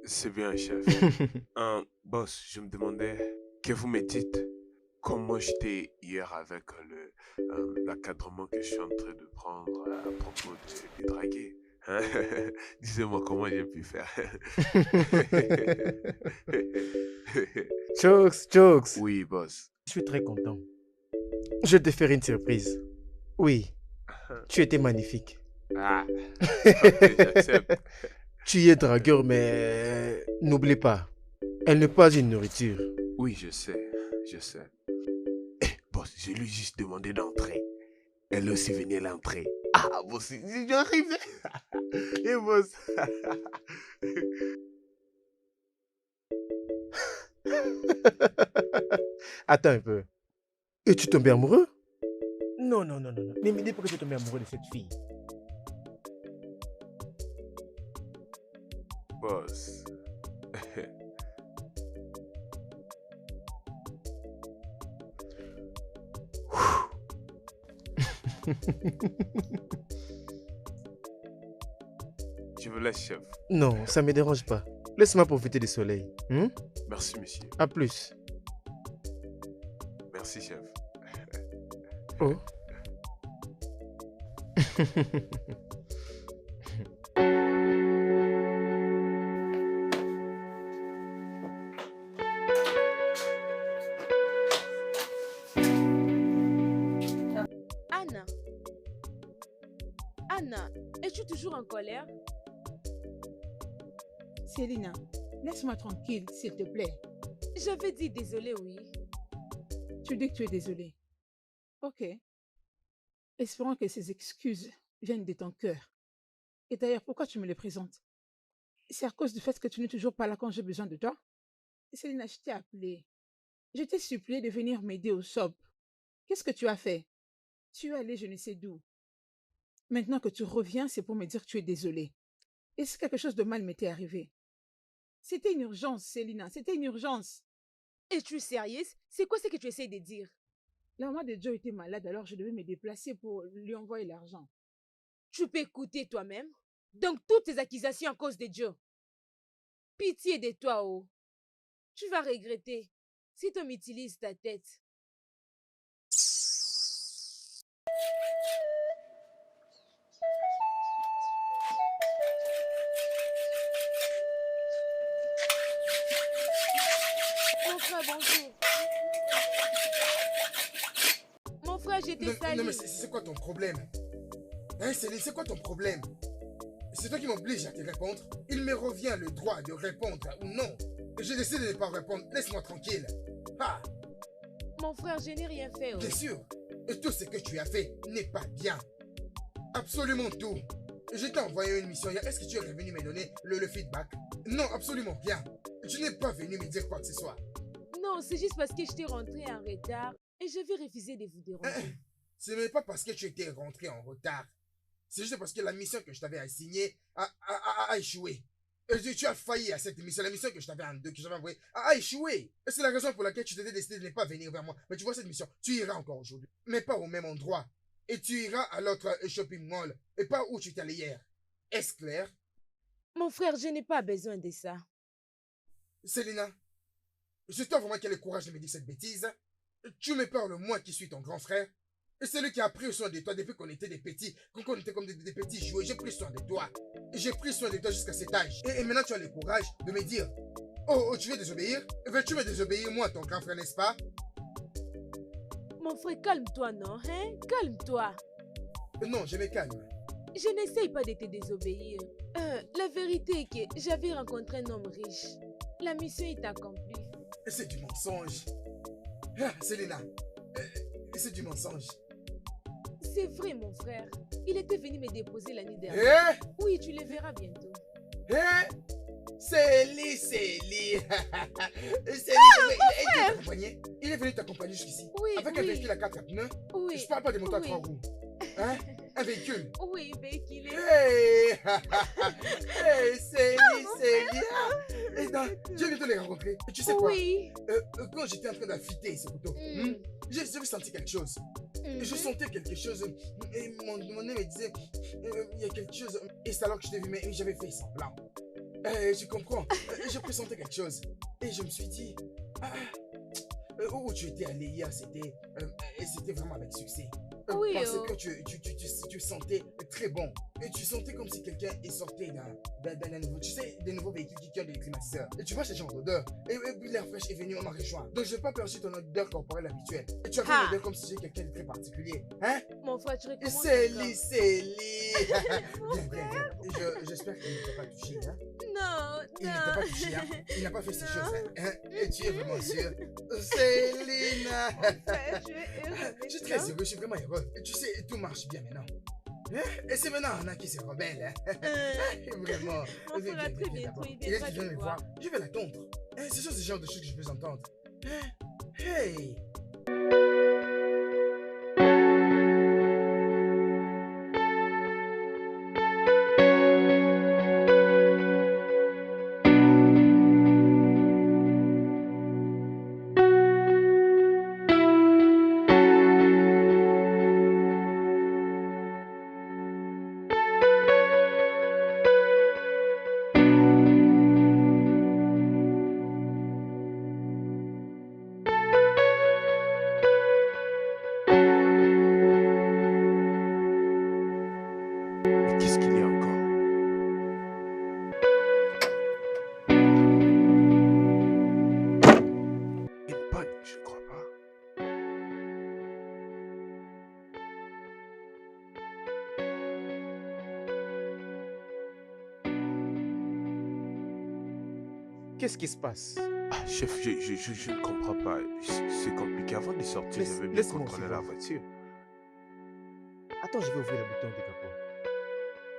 C'est bien, chef. Boss, je me demandais que vous me dites comment j'étais hier avec l'encadrement que je suis en train de prendre à propos des draguer. Hein? Dites-moi comment j'ai pu faire. Chucks. Oui, boss. Je suis très content. Je te ferai une surprise. Oui, tu étais magnifique. Ah, ok, j'accepte. Tu es dragueur, mais n'oublie pas, elle n'est pas une nourriture. Oui, je sais, je sais. Boss, je lui ai juste demandé d'entrer. Elle aussi venait l'entrer. Ah, boss, j'y arrivé. Et boss. Attends un peu. Et tu tombes amoureux? Non. Ne me dis pas que tu es tombé amoureux de cette fille. Boss. Je vous laisse, chef. Non, ça me dérange pas. Laisse-moi profiter du soleil. Merci, monsieur. À plus. Merci, chef. Oh. Anna. Anna, es-tu toujours en colère? Selina, laisse-moi tranquille, s'il te plaît. J'avais dit désolé, oui. Tu dis que tu es désolée. Ok. Espérons que ces excuses viennent de ton cœur. Et d'ailleurs, pourquoi tu me les présentes? C'est à cause du fait que tu n'es toujours pas là quand j'ai besoin de toi? Selina, je t'ai appelé. Je t'ai supplié de venir m'aider au shop. Qu'est-ce que tu as fait? Tu es allé je ne sais d'où. Maintenant que tu reviens, c'est pour me dire que tu es désolée. Et si quelque chose de mal m'était arrivé? C'était une urgence, Selina, c'était une urgence. Es-tu sérieuse? C'est quoi ce que tu essayes de dire? La maman de Joe était malade, alors je devais me déplacer pour lui envoyer l'argent. Tu peux écouter toi-même? Donc toutes tes accusations à cause de Joe. Pitié de toi, oh. Tu vas regretter si tu m'utilises ta tête. Mon frère, bonjour. Mon frère, je t'ai sali. Non, mais c'est quoi ton problème? Hein, Céline, c'est quoi ton problème? C'est toi qui m'oblige à te répondre. Il me revient le droit de répondre ou non. Je décide de ne pas répondre. Laisse-moi tranquille. Ah, Mon frère, je n'ai rien fait. Oh. bien sûr. Et tout ce que tu as fait n'est pas bien. Absolument tout. Je t'ai envoyé une mission hier. Est-ce que tu es revenu me donner le feedback? Non, absolument rien. Tu n'es pas venu me dire quoi que ce soit. Non, c'est juste parce que je t'ai rentré en retard et je vais refuser de vous déranger. Ce n'est pas parce que tu étais rentré en retard. C'est juste parce que la mission que je t'avais assignée a échoué. Et tu as failli à cette mission. La mission que je t'avais envoyée a échoué. Et c'est la raison pour laquelle tu t'étais décidé de ne pas venir vers moi. Mais tu vois cette mission, tu iras encore aujourd'hui. Mais pas au même endroit. Et tu iras à l'autre shopping mall. Et pas où tu étais allé hier. Est-ce clair? Mon frère, je n'ai pas besoin de ça. Selina, je toi vraiment quel est le courage de me dire cette bêtise? Tu me parles, moi qui suis ton grand frère. Et c'est lui qui a pris soin de toi depuis qu'on était des petits, quand on était comme des petits jouets. J'ai pris soin de toi. J'ai pris soin de toi jusqu'à cet âge. Et maintenant, tu as le courage de me dire, oh, tu veux désobéir? Veux-tu me désobéir, moi, ton grand frère, n'est-ce pas? Mon frère, calme-toi, non, hein? Calme-toi. Non, je me calme. Je n'essaye pas de te désobéir. La vérité est que j'avais rencontré un homme riche. La mission est accomplie. C'est du mensonge. Ah, Selina, c'est du mensonge. C'est vrai, mon frère. Il était venu me déposer la nuit dernière. Eh? Oui, tu le verras bientôt. Célie. Célie, il t'a accompagné. Il est venu t'accompagner jusqu'ici. Oui, Avec un véhicule à 4 pneus. Oui. Je parle pas de moto à Oui. 3 roues. Hein? Un véhicule. Oui, véhiculé. Hey, hey, Célie. Et là, j'ai bientôt les rencontrer. Et tu sais quoi? Oui. Quand j'étais en train d'affûter ces photos, j'ai senti quelque chose. Et je sentais quelque chose. Et mon nez me disait, il y a quelque chose. Et c'est alors que je t'ai vu, mais j'avais fait semblant. Je comprends. Je pressentais quelque chose. Et je me suis dit, où tu étais allé hier, c'était vraiment avec succès. Oui, Parce que tu sentais très bon. Et tu sentais comme si quelqu'un est sorti d'un nouveau, tu sais, des nouveaux véhicules qui ont des climatiseurs. Et tu vois ce genre d'odeur. Et puis l'air fraîche est venu, on m'a rejoint. Donc je n'ai pas perçu ton odeur corporelle habituelle. Et tu as fait une odeur comme si j'étais quelqu'un de très particulier. Hein? Mon frère, tu recommences. Célie. Bien. J'espère qu'il ne t'a pas touché. Hein? Non. Il ne t'a pas touché. Hein? Il n'a pas fait ces choses. Hein? Et tu es vraiment sûre? Céline. Je suis très heureux, je suis vraiment heureux. Tu sais, tout marche bien maintenant. Et c'est maintenant Anna qui se rebelle. Vraiment. Mon frère a très bien. Il est qui vient me voir. Je vais l'attendre. Ce sont ce genre de choses que je peux entendre. Hey. Qu'est-ce qu'il y a encore? Une panne, je crois pas. Qu'est-ce qui se passe? Ah, chef, je ne comprends pas. C'est compliqué. Avant de sortir, je vais bien Laisse-moi contrôler aussi la voir. voiture. Attends, je vais ouvrir le bouton du capot.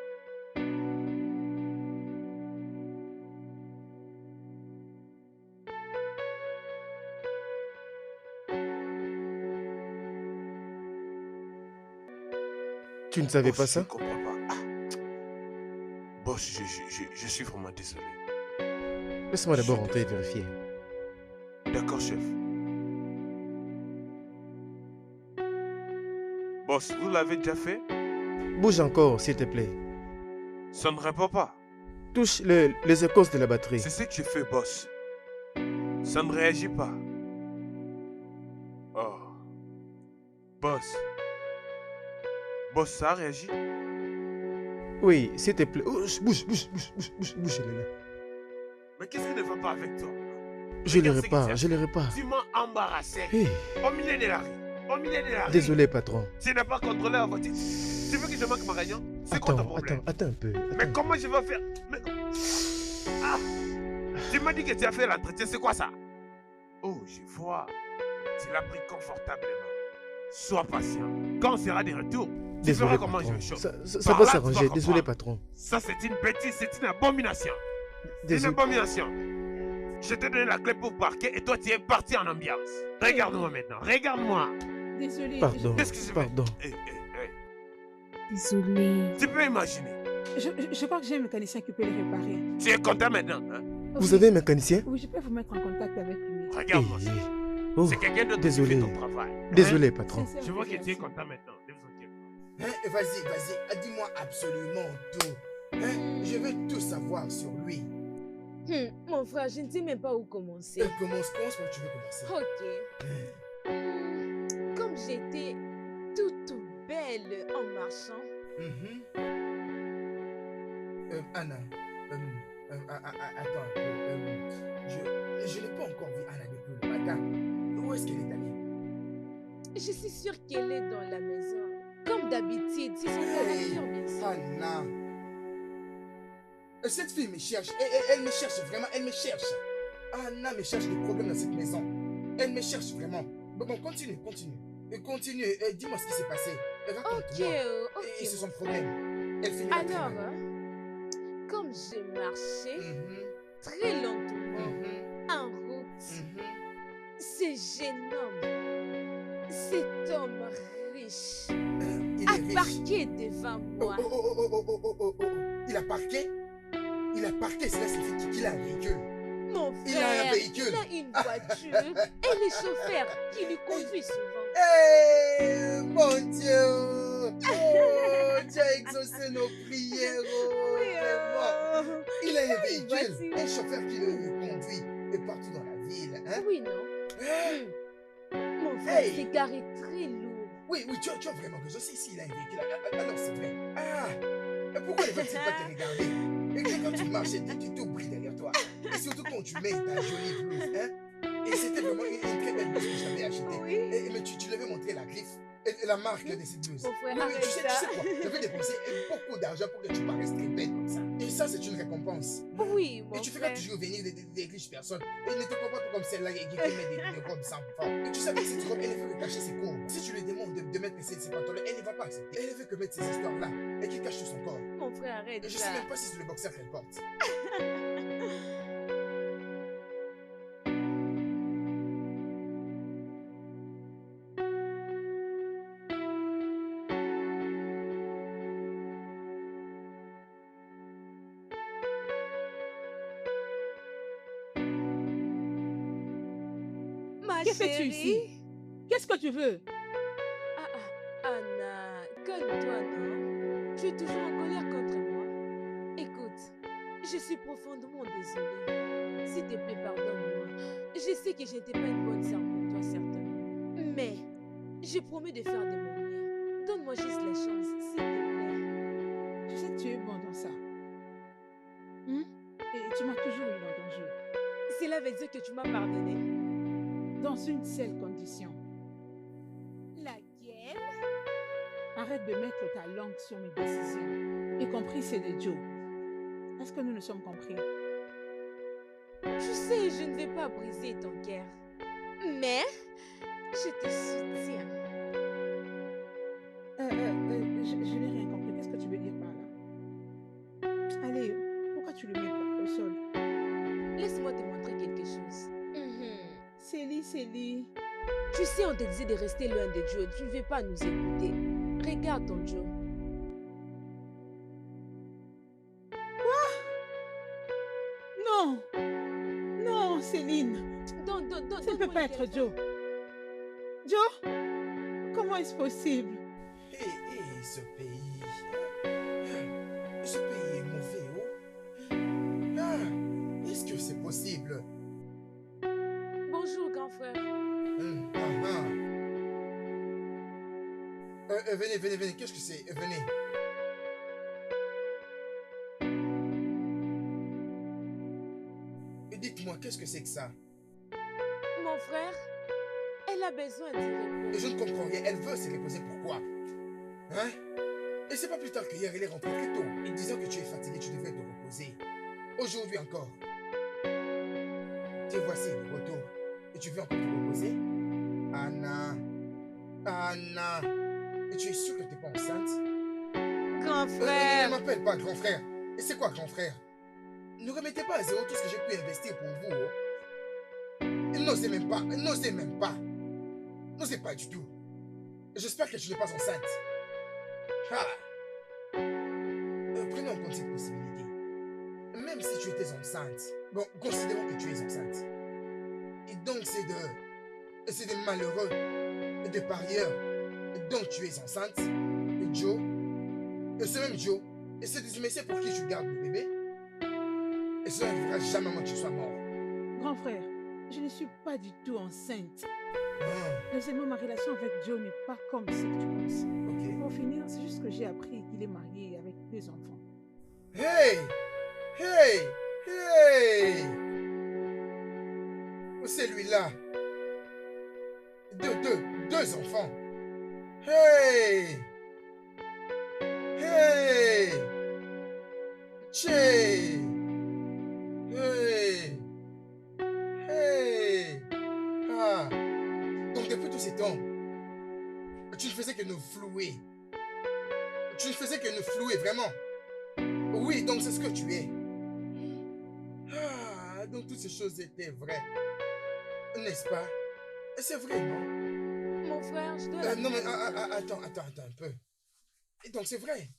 Tu ne savais Boss, pas je ça? ne comprends pas. Ah. Boss, je suis vraiment désolé. Laisse-moi d'abord Je rentrer et désolé. vérifier. D'accord, chef. Boss, vous l'avez déjà fait? Bouge encore, s'il te plaît. Ça ne répond pas. Touche les écorces de la batterie. C'est ce que je fais, boss. Ça ne réagit pas. Oh. Boss. Boss, ça a réagi? Oui, s'il te plaît. Oh, bouge, elle est là. Mais qu'est-ce qui ne va pas avec toi? Je le Regarde ce que tu répare, as je le fait. répare. Tu m'as embarrassé. Hey, Au milieu de la rue. Au milieu de la rue. désolé, patron. Tu n'as pas contrôlé la voiture. Tu veux que je manque ma réunion? C'est quoi ton problème? Attends un peu. Mais attends. comment je vais faire? Mais... Ah! Tu m'as dit que tu as fait l'entretien, c'est quoi ça? Oh, je vois. Tu l'as pris confortablement. Sois patient. Quand on sera de retour, tu Désolé, verras comment patron. je chauffe. Ça Par va là, tu s'arranger. vas Désolé, comprendre. patron. Ça, c'est une bêtise, c'est une abomination. C'est une Désolé. abomination. Je t'ai donné la clé pour parquer et toi, tu es parti en ambiance. Regarde-moi maintenant, regarde-moi. Désolée. Pardon, Qu'est-ce que je fais? pardon. Désolée. Tu peux imaginer. Je crois que j'ai un mécanicien qui peut les réparer. Tu es content maintenant, hein? Vous avez un mécanicien? Oui, je peux vous mettre en contact avec lui. Regarde-moi ça. Oh, C'est quelqu'un d'autre qui désolé. fait ton travail. hein? Désolé, patron. Je vois que tu es content maintenant. Ne vous inquiétez pas. Vas-y, dis-moi absolument tout. Je veux tout savoir sur lui. Mon frère, je ne sais même pas où commencer. Commence par où tu veux commencer. Ok. Comme j'étais toute belle en marchant. Anna, attends, je n'ai pas encore vu Anna depuis le matin. Où est-ce qu'elle est allée? Je suis sûre qu'elle est dans la maison. Comme d'habitude, c'est son voiture, bien sûr. Anna. Cette fille me cherche. Elle me cherche vraiment. Elle me cherche. Anna me cherche des problèmes dans cette maison. Elle me cherche vraiment. Bon, continue. Continue. Dis-moi ce qui s'est passé. Raconte-moi. Ok. Et c'est son problème. Elle finit Alors, comme je marchais très lentement en route, ce jeune homme, cet homme riche, Il a est riche. parqué devant moi. Il a parqué? Il a parqué, cela signifie qu'il a un véhicule. Mon Il a un frère, véhicule. il a une voiture et le chauffeur qui lui conduit souvent. Hey, mon Dieu! Oh, tu as exaucé nos prières. Oh, vraiment. Il a un véhicule, voiture. un chauffeur qui le conduit et partout dans la ville. Hein? Oui, non? Hein? Mon frère Hey. s'est garé très lourd. Oui, tu as vraiment raison. Si il a un véhicule, alors c'est vrai. Ah, pourquoi ne va-t-il pas te regarder? Et que quand tu marches, tu t'oublies derrière toi. Et surtout quand tu mets ta jolie blouse. Hein? Et c'était vraiment une très belle blouse que j'avais achetée. Oui. Mais tu devais montrer la griffe et la marque de cette blouse. Mon frère, Oui, arrête tu sais ça. quoi? Je vais dépenser beaucoup d'argent pour que tu paraisses très belle comme ça. Et ça, c'est une récompense. Oui, mon Et tu feras frère. toujours venir des riches personnes. Et ne te comporte pas comme celle-là qui te met des robes sans forme. Et tu savais que cette robe, elle veut cacher ses courbes. Si tu lui demandes de mettre ses pantalons, elle ne va pas accepter. Elle veut que mettre ces histoires-là et qu'il cache tout son corps. Mon frère, arrête Et je ça. sais même pas si c'est le boxer qu'elle porte. Ma Que fais-tu chérie. ici? Qu'est-ce que tu veux? Anna, calme-toi, non? Tu es toujours en colère contre moi. Écoute, je suis profondément désolée. S'il te plaît, pardonne-moi. Je sais que je n'étais pas une bonne sœur pour toi, certainement. Mais je promets de faire de mon mieux. Donne-moi juste la chance, s'il te plaît. Tu sais que tu es bon dans ça. Et tu m'as toujours eu dans ton jeu. Cela veut dire que tu m'as pardonné. Dans une seule condition. Laquelle? Arrête de mettre ta langue sur mes décisions. Y compris celles de Joe. Est-ce que nous nous sommes compris? Tu sais, je ne vais pas briser ton cœur. Mais je te soutiens. Je n'ai rien compris. Qu'est-ce que tu veux dire par là? Allez, pourquoi tu le mets au sol? Laisse-moi te montrer quelque chose. Célie. Tu sais, on te disait de rester loin de Joe. Tu ne veux pas nous écouter. Regarde ton Joe. Non! Non, Céline! Ça ne peut pas être Joe. Joe? Comment est-ce possible? Ce pays. Ce pays est mauvais, oh. Ah, est-ce que c'est possible? Bonjour, grand frère. Venez, qu'est-ce que c'est? Venez. Dites-moi, qu'est-ce que c'est que ça? Mon frère, elle a besoin de repos. Je ne comprends rien, elle veut se reposer, pourquoi? Hein? Et c'est pas plus tard qu'hier, elle est rentrée très tôt. Et disant que tu es fatigué, tu devrais te reposer. Aujourd'hui encore. Te voici de retour. Et tu veux encore te reposer? Anna. Et tu es sûr que tu n'es pas enceinte? Grand Ne frère. m'appelle pas grand frère. Et c'est quoi grand frère? Ne remettez pas à zéro tout ce que j'ai pu investir pour vous. Oh. Et n'osez même pas. N'osez pas du tout. J'espère que tu n'es pas enceinte. Prenons en compte cette possibilité. Même si tu étais enceinte, bon, considérons que tu es enceinte. Et donc c'est des malheureux, des parieurs dont tu es enceinte. Et Joe, et ce même Joe, et c'est des messieurs pour qui tu gardes le bébé. Et cela ne fera jamais moi que tu sois mort. Grand frère, je ne suis pas du tout enceinte. Ah, Deuxièmement, ma relation avec Joe n'est pas comme ce que tu penses. ok. Pour finir, c'est juste que j'ai appris qu'il est marié avec 2 enfants. Hey! Celui-là. Deux enfants. Hey! Hey! Ah! Donc depuis tous ces temps, tu ne faisais que nous flouer. Tu ne faisais que nous flouer, vraiment. Oui, donc c'est ce que tu es. Ah, donc toutes ces choses étaient vraies. N'est-ce pas? C'est vrai, non? Mon frère, je dois la... Non, mais attends un peu. Et donc c'est vrai.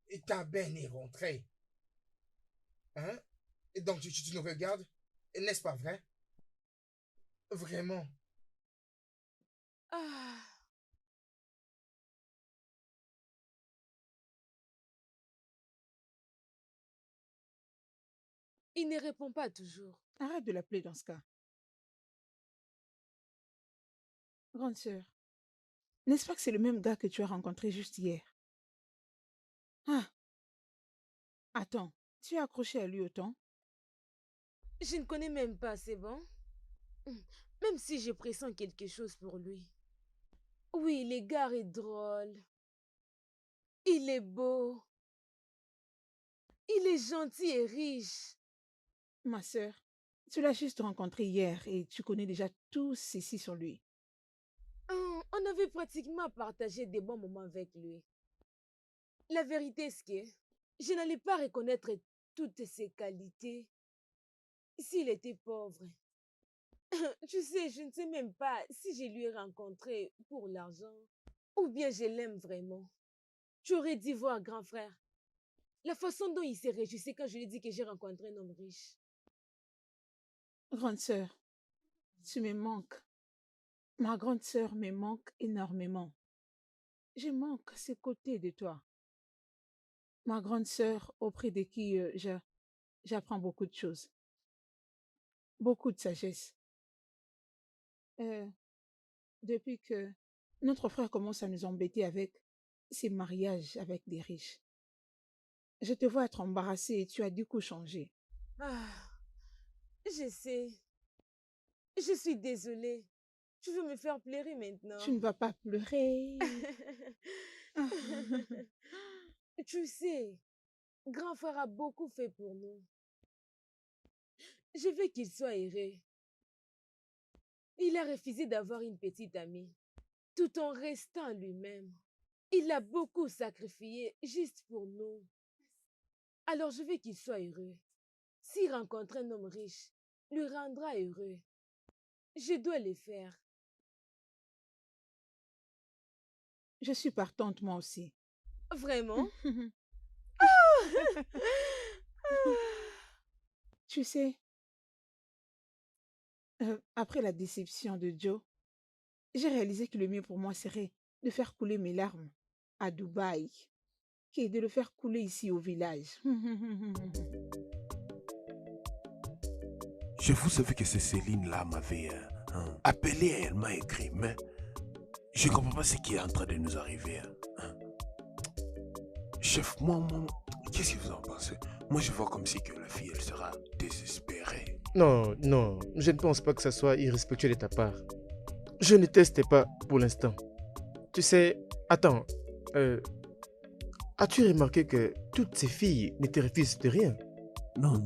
Et ta benne est rentrée. Hein? Et donc tu nous regardes, n'est-ce pas vrai? Vraiment. Ah, il ne répond pas toujours. Arrête de l'appeler dans ce cas. Grande sœur, n'est-ce pas que c'est le même gars que tu as rencontré juste hier? Ah, attends, tu es accroché à lui autant? Je ne connais même pas, c'est bon? Même si je pressens quelque chose pour lui. Oui, le gars est drôle. Il est beau. Il est gentil et riche. Ma sœur, tu l'as juste rencontré hier et tu connais déjà tout ceci sur lui. On avait pratiquement partagé des bons moments avec lui. La vérité, c'est que je n'allais pas reconnaître toutes ses qualités s'il était pauvre. Tu sais, je ne sais même pas si je lui ai rencontré pour l'argent ou bien je l'aime vraiment. Tu aurais dû voir, grand frère, la façon dont il s'est réjoui quand je lui ai dit que j'ai rencontré un homme riche. Grande sœur, tu me manques. Ma grande sœur me manque énormément. Je manque à ses côtés de toi. Ma grande sœur auprès de qui j'apprends beaucoup de choses, beaucoup de sagesse. Euh, Depuis que notre frère commence à nous embêter avec ses mariages avec des riches, je te vois être embarrassée et tu as du coup changé. Ah, je sais. Je suis désolée. Tu veux me faire pleurer maintenant? Tu ne vas pas pleurer. Tu sais, grand frère a beaucoup fait pour nous. Je veux qu'il soit heureux. Il a refusé d'avoir une petite amie, tout en restant lui-même. Il a beaucoup sacrifié juste pour nous. Alors je veux qu'il soit heureux. S'il rencontre un homme riche, lui rendra heureux. Je dois le faire. Je suis partante moi aussi. Vraiment? Tu sais, après la déception de Joe, j'ai réalisé que le mieux pour moi serait de faire couler mes larmes à Dubaï, que de le faire couler ici au village. Je vous savais que c'est Céline là m'avait appelé et elle m'a écrit, mais je ne comprends pas ce qui est en train de nous arriver. Chef, moi, qu'est-ce que vous en pensez? Moi, je vois comme si que la fille, elle sera désespérée. Non, non, je ne pense pas que ça soit irrespectueux de ta part. Je ne teste pas pour l'instant. Tu sais, attends, as-tu remarqué que toutes ces filles ne te refusent de rien? Non,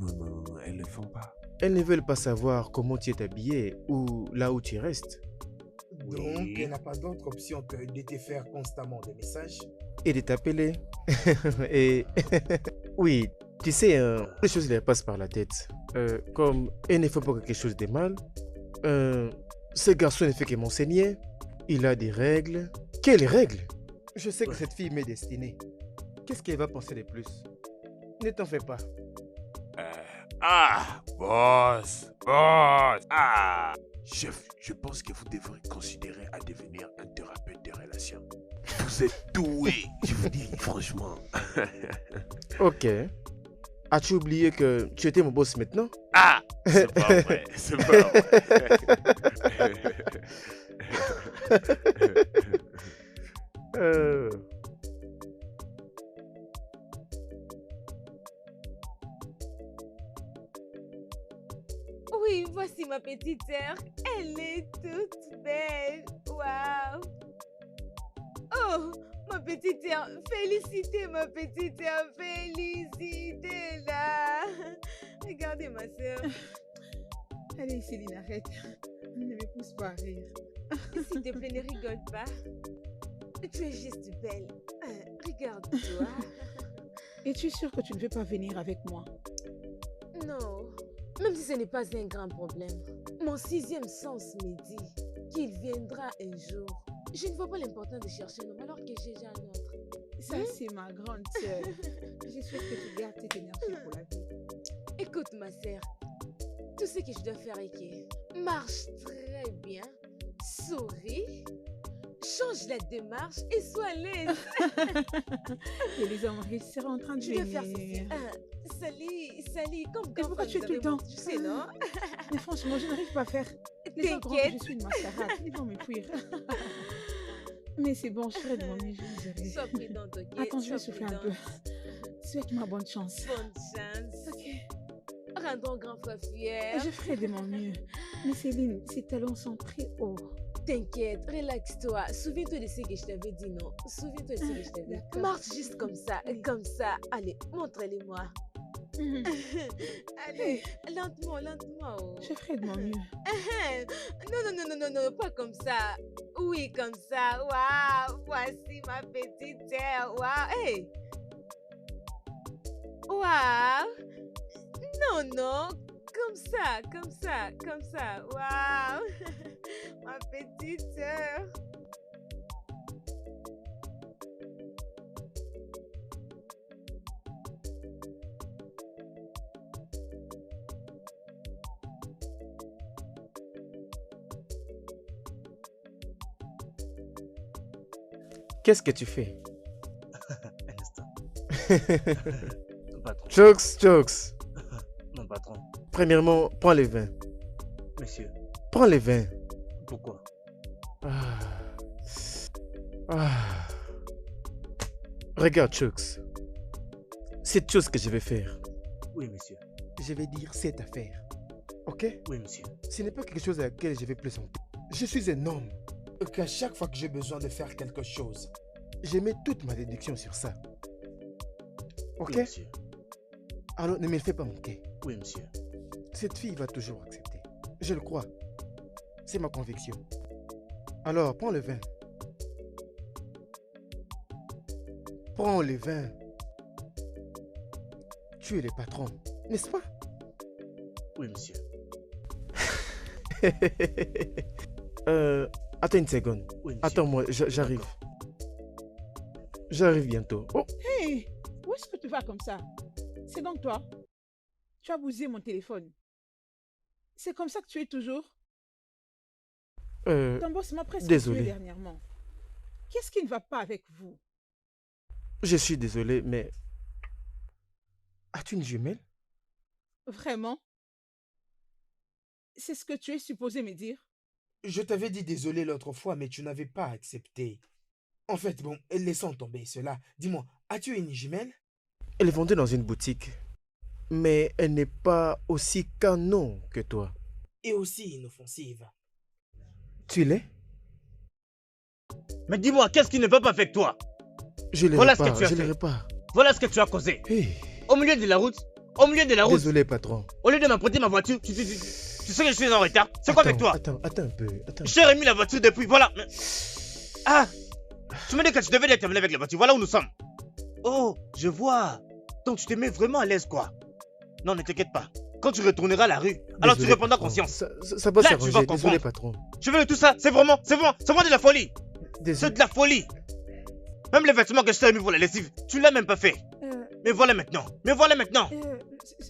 elles ne le font pas. Elles ne veulent pas savoir comment tu es habillé ou là où tu restes. Donc, Oui. elle n'a pas d'autre option que de te faire constamment des messages. Et de t'appeler. Et oui, tu sais, les choses leur passent par la tête. Comme elle ne fait pas quelque chose de mal. Ce garçon ne fait que m'enseigner. Il a des règles. Quelles règles? Je sais que cette fille m'est destinée. Qu'est-ce qu'elle va penser de plus? Ne t'en fais pas. Boss. Ah. Chef, je pense que vous devrez considérer à devenir un thérapeute de relations. Vous êtes doué, je vous dis franchement. Ok. As-tu oublié que tu étais mon boss maintenant? Ah, c'est pas vrai, c'est pas vrai. Oui, voici ma petite sœur. Elle est toute belle. Waouh. Oh, ma petite sœur. Félicitez ma petite sœur. Félicitez-la. Regardez ma sœur. Allez, Céline, arrête. Ne me pousse pas à rire. S'il te plaît, ne rigole pas. Tu es juste belle. Regarde-toi. Es-tu sûre que tu ne veux pas venir avec moi? Non, même si ce n'est pas un grand problème. Mon sixième sens me dit qu'il viendra un jour. Je ne vois pas l'importance de chercher un homme alors que j'ai déjà un autre. Ça, c'est ma grande sœur. Je souhaite que tu gardes cette énergie pour la vie. Écoute, ma sœur, tout ce que je dois faire est que marche très bien, souris, change la démarche et sois à l'aise. Et les hommes riches seront en train de Je dois venir. faire ceci. Salut, comme Et pourquoi tu es tout le temps? Tu sais, non? Mais franchement, je n'arrive pas à faire. Les gens croient que T'inquiète. je suis une mascarade. Ils vont me fuir. Mais c'est bon, je ferai de mon mieux, je vous dirai. Sois prudente, ok? Attends, je vais Sois souffler un peu. prudente. Souhaite-moi bonne chance. Bonne chance. Ok. Rendons grand frère fier. Je ferai de mon mieux. Mais Céline, ses talons sont très hauts. T'inquiète, relaxe-toi. Souviens-toi de ce que je t'avais dit, non? Souviens-toi de ce que je t'avais dit. D'accord. Marche juste comme ça, comme ça. Allez, montre-les-moi. Mhm. Allez, lentement, lentement. Oh. Je ferai de mon mieux. Non, pas comme ça. Oui, comme ça. Waouh, voici ma petite sœur. Waouh, hey. Waouh. Non, comme ça. Waouh, ma petite sœur. Qu'est-ce que tu fais? Un instant. Patron. Jokes. Non, patron. Premièrement, prends les vins. Monsieur, Prends les vins. pourquoi? Ah. Ah. Regarde, Chooks. Cette chose que je vais faire, Oui, monsieur. je vais dire cette affaire. Ok? Oui, monsieur. Ce n'est pas quelque chose à laquelle je vais plaisanter. Je suis un homme. Qu'à chaque fois que j'ai besoin de faire quelque chose, Je mets toute ma déduction sur ça. Ok? Oui, monsieur. Alors ne me le fais pas manquer. Oui, monsieur. Cette fille va toujours accepter. Je le crois. C'est ma conviction. Alors, prends le vin. Prends le vin. Tu es le patron, n'est-ce pas? Oui, monsieur. Attends une seconde. Oui, monsieur. Attends-moi, j'arrive. D'accord. J'arrive bientôt. Oh, Hey, où est-ce que tu vas comme ça? C'est donc toi? Tu as bousillé mon téléphone. C'est comme ça que tu es toujours? Ton boss m'a presque désolé. tué dernièrement. Qu'est-ce qui ne va pas avec vous? je suis désolé, mais... As-tu une jumelle? Vraiment? C'est ce que tu es supposé me dire? je t'avais dit désolé l'autre fois, mais tu n'avais pas accepté. En fait, bon, laissons tomber cela. Dis-moi, as-tu une jumelle? Elle est vendue dans une boutique. Mais elle n'est pas aussi canon que toi. Et aussi inoffensive. Tu l'es? Mais dis-moi, qu'est-ce qui ne va pas avec toi? Je l'ai Voilà ce que pas, tu as je fait. l'ai pas. Voilà ce que tu as causé. Hey, Au milieu de la route, désolé, patron. au lieu de m'apprêter ma voiture, tu sais que je suis en retard. C'est quoi avec toi? Attends un peu. Attends. J'ai remis la voiture depuis, voilà. Mais... Ah, tu me dis que tu devais terminer avec la voiture, voilà où nous sommes. Oh, je vois. Donc tu te mets vraiment à l'aise, quoi. Non, ne t'inquiète pas. Quand tu retourneras à la rue, alors tu Désolé, reprendras patron. conscience. Ça va Là, tu s'arranger. vas Désolé, comprendre. patron. Je veux de tout ça, c'est vraiment de la folie. C'est Désolé. de la folie. Même les vêtements que je t'ai mis pour la lessive, tu l'as même pas fait. Mais voilà maintenant.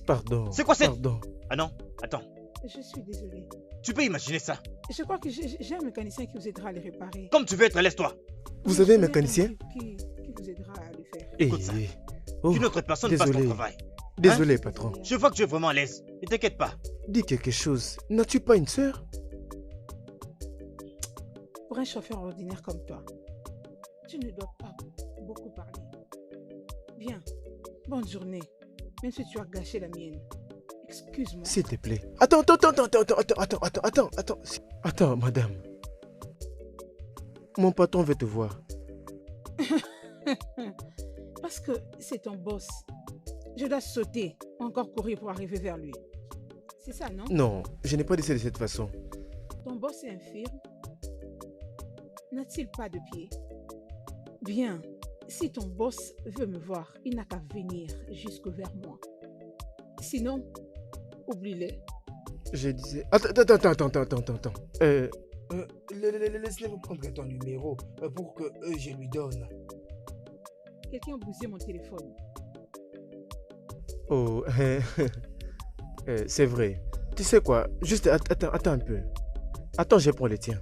Pardon. C'est quoi cette- Pardon. Ah non, attends. Je suis désolée. Tu peux imaginer ça. Je crois que j'ai un mécanicien qui vous aidera à les réparer. Comme tu veux être à l'aise, toi. Vous avez un Je connais mécanicien? Qui vous aidera à le faire. Eh, Écoute ça. oh, Qu'une autre personne fasse ton désolé. travail. Désolé, patron. Je vois que tu es vraiment à l'aise. Ne t'inquiète pas. Dis quelque chose. N'as-tu pas une sœur? Pour un chauffeur ordinaire comme toi, tu ne dois pas beaucoup parler. Bien, bonne journée, même si tu as gâché la mienne. Excuse-moi. S'il te plaît. Attends. Attends, madame. Mon patron veut te voir. Parce que c'est ton boss. Je dois sauter, encore courir pour arriver vers lui. C'est ça, non? Non, je n'ai pas dit ça de cette façon. Ton boss est infirme? N'a-t-il pas de pied? Bien, si ton boss veut me voir, il n'a qu'à venir jusque vers moi. Sinon, oublie-le. Je disais... Attends. Laisse-le prendre ton numéro pour que je lui donne. quelqu'un a bousillé mon téléphone. Oh, c'est vrai. Tu sais quoi? Juste attends un peu. Attends, je prends le tien.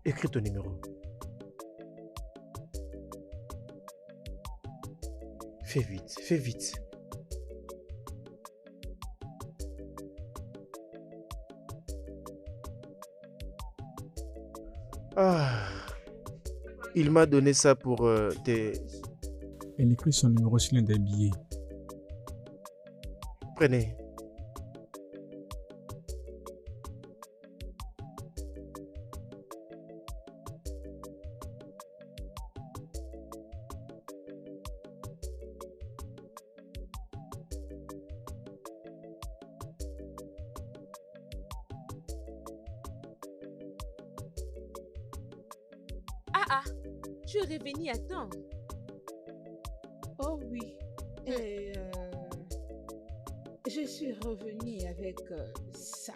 Écris ton numéro. Fais vite, fais vite. Ah, il m'a donné ça pour tes... Elle écrit son numéro sur l'un des billets. Prenez. Ah, tu es revenu à temps. Oh oui. Et je suis revenue avec ça.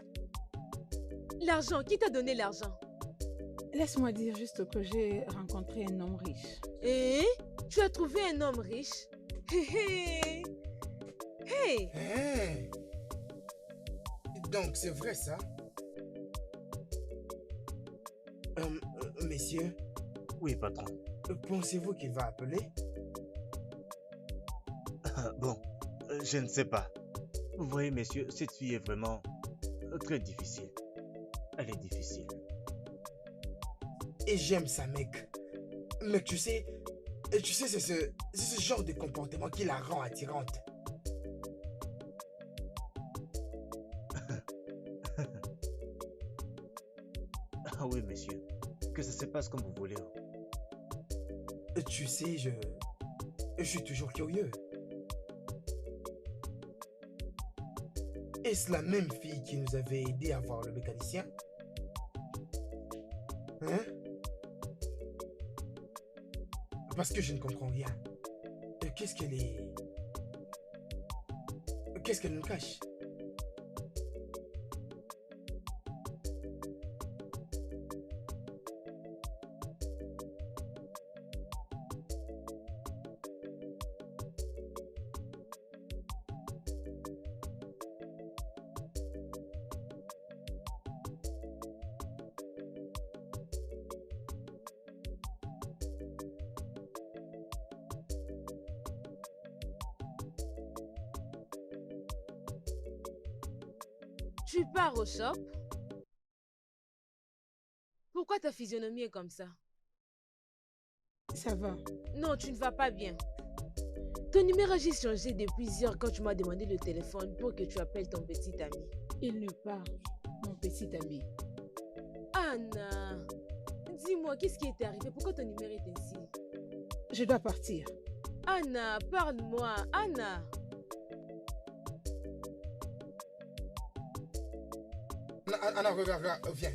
L'argent, qui t'a donné l'argent? Laisse-moi dire juste que j'ai rencontré un homme riche. Et tu as trouvé un homme riche? Hé hé. Hein? Donc, c'est vrai ça? Messieurs, Oui, patron. pensez-vous qu'il va appeler? Bon, je ne sais pas. Vous voyez, messieurs, cette fille est vraiment très difficile. Elle est difficile. Et j'aime ça, mec. Mec, tu sais, c'est ce genre de comportement qui la rend attirante. Ah oui, messieurs. Que ça se passe comme vous voulez. Tu sais, je suis toujours curieux. Est-ce la même fille qui nous avait aidé à voir le mécanicien? Hein? Parce que je ne comprends rien. Qu'est-ce qu'elle nous cache? Tu pars au shop? Pourquoi ta physionomie est comme ça? Ça va. Non, tu ne vas pas bien. Ton numéro a juste changé depuis hier quand tu m'as demandé le téléphone pour que tu appelles ton petit ami. Il n'est pas mon petit ami. Anna, dis-moi, qu'est-ce qui est arrivé? Pourquoi ton numéro est ainsi? Je dois partir. Anna, parle-moi. Anna. Anna, regarde, viens.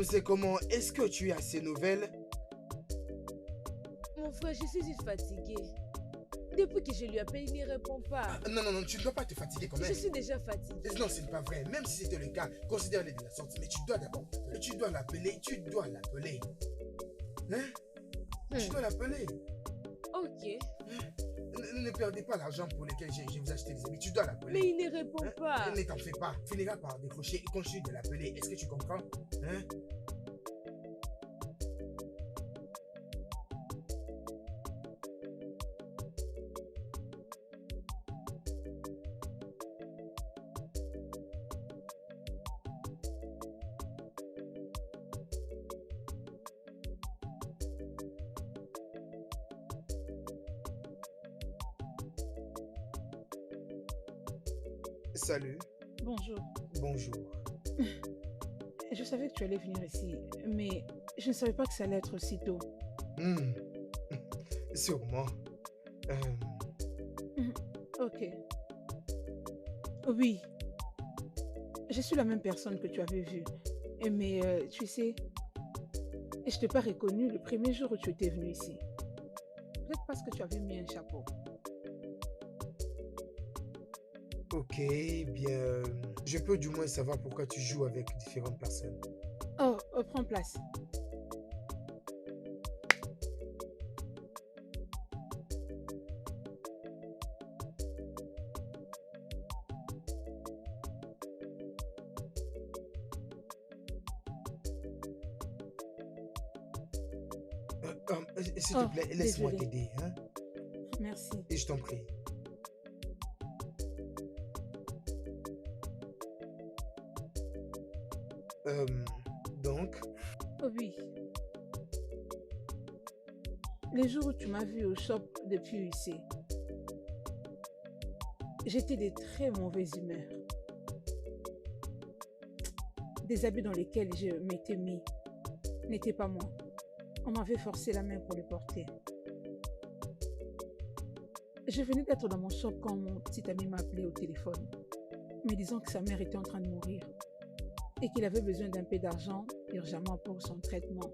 C'est comment? Est-ce que tu as ces nouvelles? Mon frère, je suis juste fatiguée. Depuis que je lui appelle, il ne répond pas. Non, tu ne dois pas te fatiguer quand même. Je suis déjà fatiguée. Non, ce n'est pas vrai. Même si c'était le cas, considère-le de la sortie. Mais tu dois d'abord. Tu dois l'appeler. Hein? Tu dois l'appeler. Ok. Ne perdez pas l'argent pour lequel je vous ai acheté des habits. Tu dois l'appeler. Mais il ne répond pas. Ne t'en fais pas. Finira par décrocher et continue de l'appeler. Est-ce que tu comprends? Hein? Salut. Bonjour. Bonjour. Je savais que tu allais venir ici, mais je ne savais pas que ça allait être aussi tôt. Sûrement. Ok. Oui. Je suis la même personne que tu avais vue. Mais tu sais, je ne t'ai pas reconnu le premier jour où tu étais venu ici. Peut-être parce que tu avais mis un chapeau. Ok, bien. Je peux du moins savoir pourquoi tu joues avec différentes personnes. Oh, prends place. S'il te plaît, laisse-moi désolée. t'aider. Hein? Merci. Et je t'en prie. Donc, Oh oui. Les jours où tu m'as vu au shop depuis UC, j'étais de très mauvaise humeur. Des habits dans lesquels je m'étais mis n'étaient pas moi. On m'avait forcé la main pour les porter. Je venais d'être dans mon shop quand mon petit ami m'a appelé au téléphone, me disant que sa mère était en train de mourir et qu'il avait besoin d'un peu d'argent urgemment pour son traitement.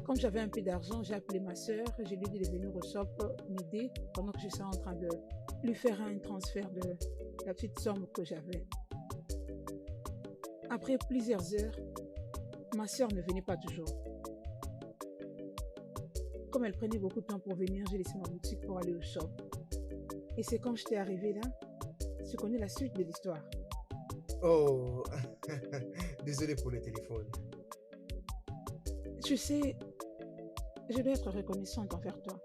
Comme j'avais un peu d'argent, j'ai appelé ma soeur, je lui ai dit de venir au shop m'aider pendant que je suis en train de lui faire un transfert de la petite somme que j'avais. Après plusieurs heures, ma soeur ne venait pas toujours. Comme elle prenait beaucoup de temps pour venir, j'ai laissé ma boutique pour aller au shop. Et c'est quand j'étais arrivée là, tu connais la suite de l'histoire. oh, désolé pour le téléphone. Tu sais, je dois être reconnaissante envers toi.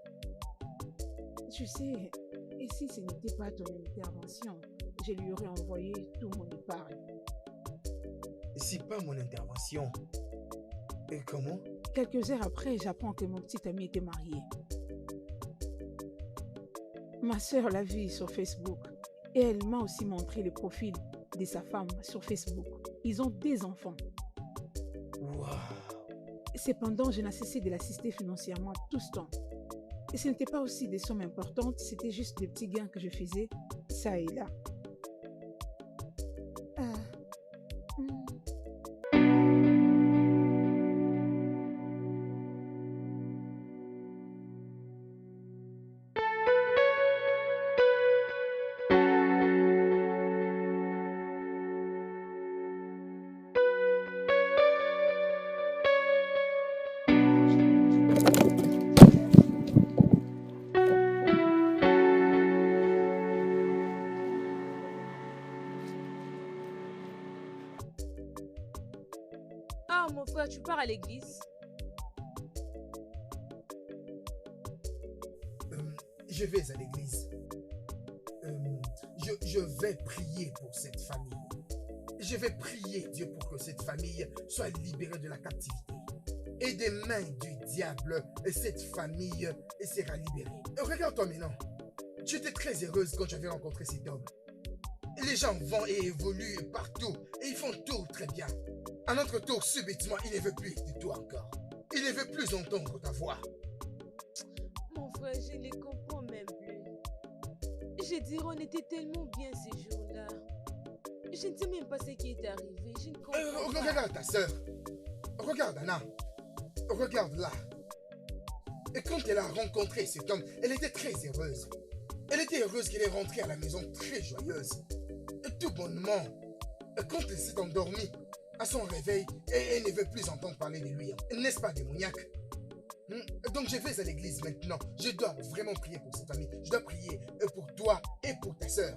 Tu sais, et si ce n'était pas ton intervention, je lui aurais envoyé tout mon épargne. C'est pas mon intervention. Et comment? Quelques heures après, j'apprends que mon petit ami était marié. Ma soeur l'a vu sur Facebook et elle m'a aussi montré le profil de sa femme sur Facebook. Ils ont des enfants. Waouh! Cependant, je n'ai cessé de l'assister financièrement tout ce temps. Et ce n'était pas aussi des sommes importantes, c'était juste des petits gains que je faisais, ça et là. Ah, mon frère, tu pars à l'église? Je vais à l'église. Je vais prier pour cette famille. Je vais prier Dieu pour que cette famille soit libérée de la captivité. Et des mains du diable, cette famille sera libérée. Regarde-toi maintenant. Tu étais très heureuse quand tu avais rencontré cet homme. Les gens vont et évoluent partout et ils font tout très bien. À notre tour, subitement, il ne veut plus de toi encore. Il ne veut plus entendre ta voix. Mon frère, je ne les comprends même plus. Je dirais, on était tellement bien ces jours-là. Je ne sais même pas ce qui est arrivé. Je ne comprends pas. Regarde ta soeur. Regarde Anna. Regarde là. Et quand elle a rencontré cet homme, elle était très heureuse. Elle était heureuse qu'il est rentré à la maison très joyeuse. Et tout bonnement. Et quand elle s'est endormie, à son réveil, elle ne veut plus entendre parler de lui. N'est-ce pas, démoniaque? Donc je vais à l'église maintenant. Je dois vraiment prier pour cette famille. Je dois prier pour toi et pour ta soeur.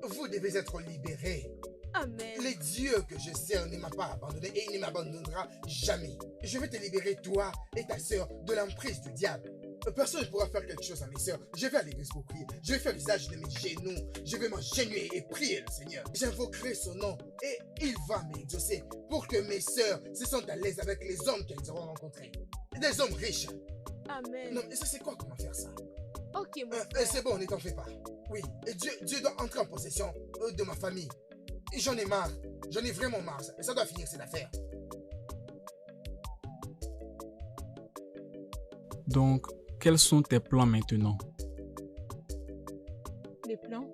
Vous devez être libérés. Amen. Le Dieu que je sers ne m'a pas abandonné et il ne m'abandonnera jamais. Je vais te libérer, toi et ta soeur, de l'emprise du diable. Personne ne pourra faire quelque chose à mes soeurs. Je vais à l'église pour prier. Je vais faire l'usage de mes genoux. Je vais m'agenouiller et prier le Seigneur. J'invoquerai son nom et il va m'exaucer pour que mes soeurs se sentent à l'aise avec les hommes qu'elles auront rencontrés. Des hommes riches. Amen. Non, mais ça c'est quoi comment faire ça? Ok, mon frère. C'est bon, ne t'en fais pas. Oui, et Dieu doit entrer en possession de ma famille. Et j'en ai marre. J'en ai vraiment marre. Ça doit finir cette affaire. Donc, quels sont tes plans maintenant? Les plans?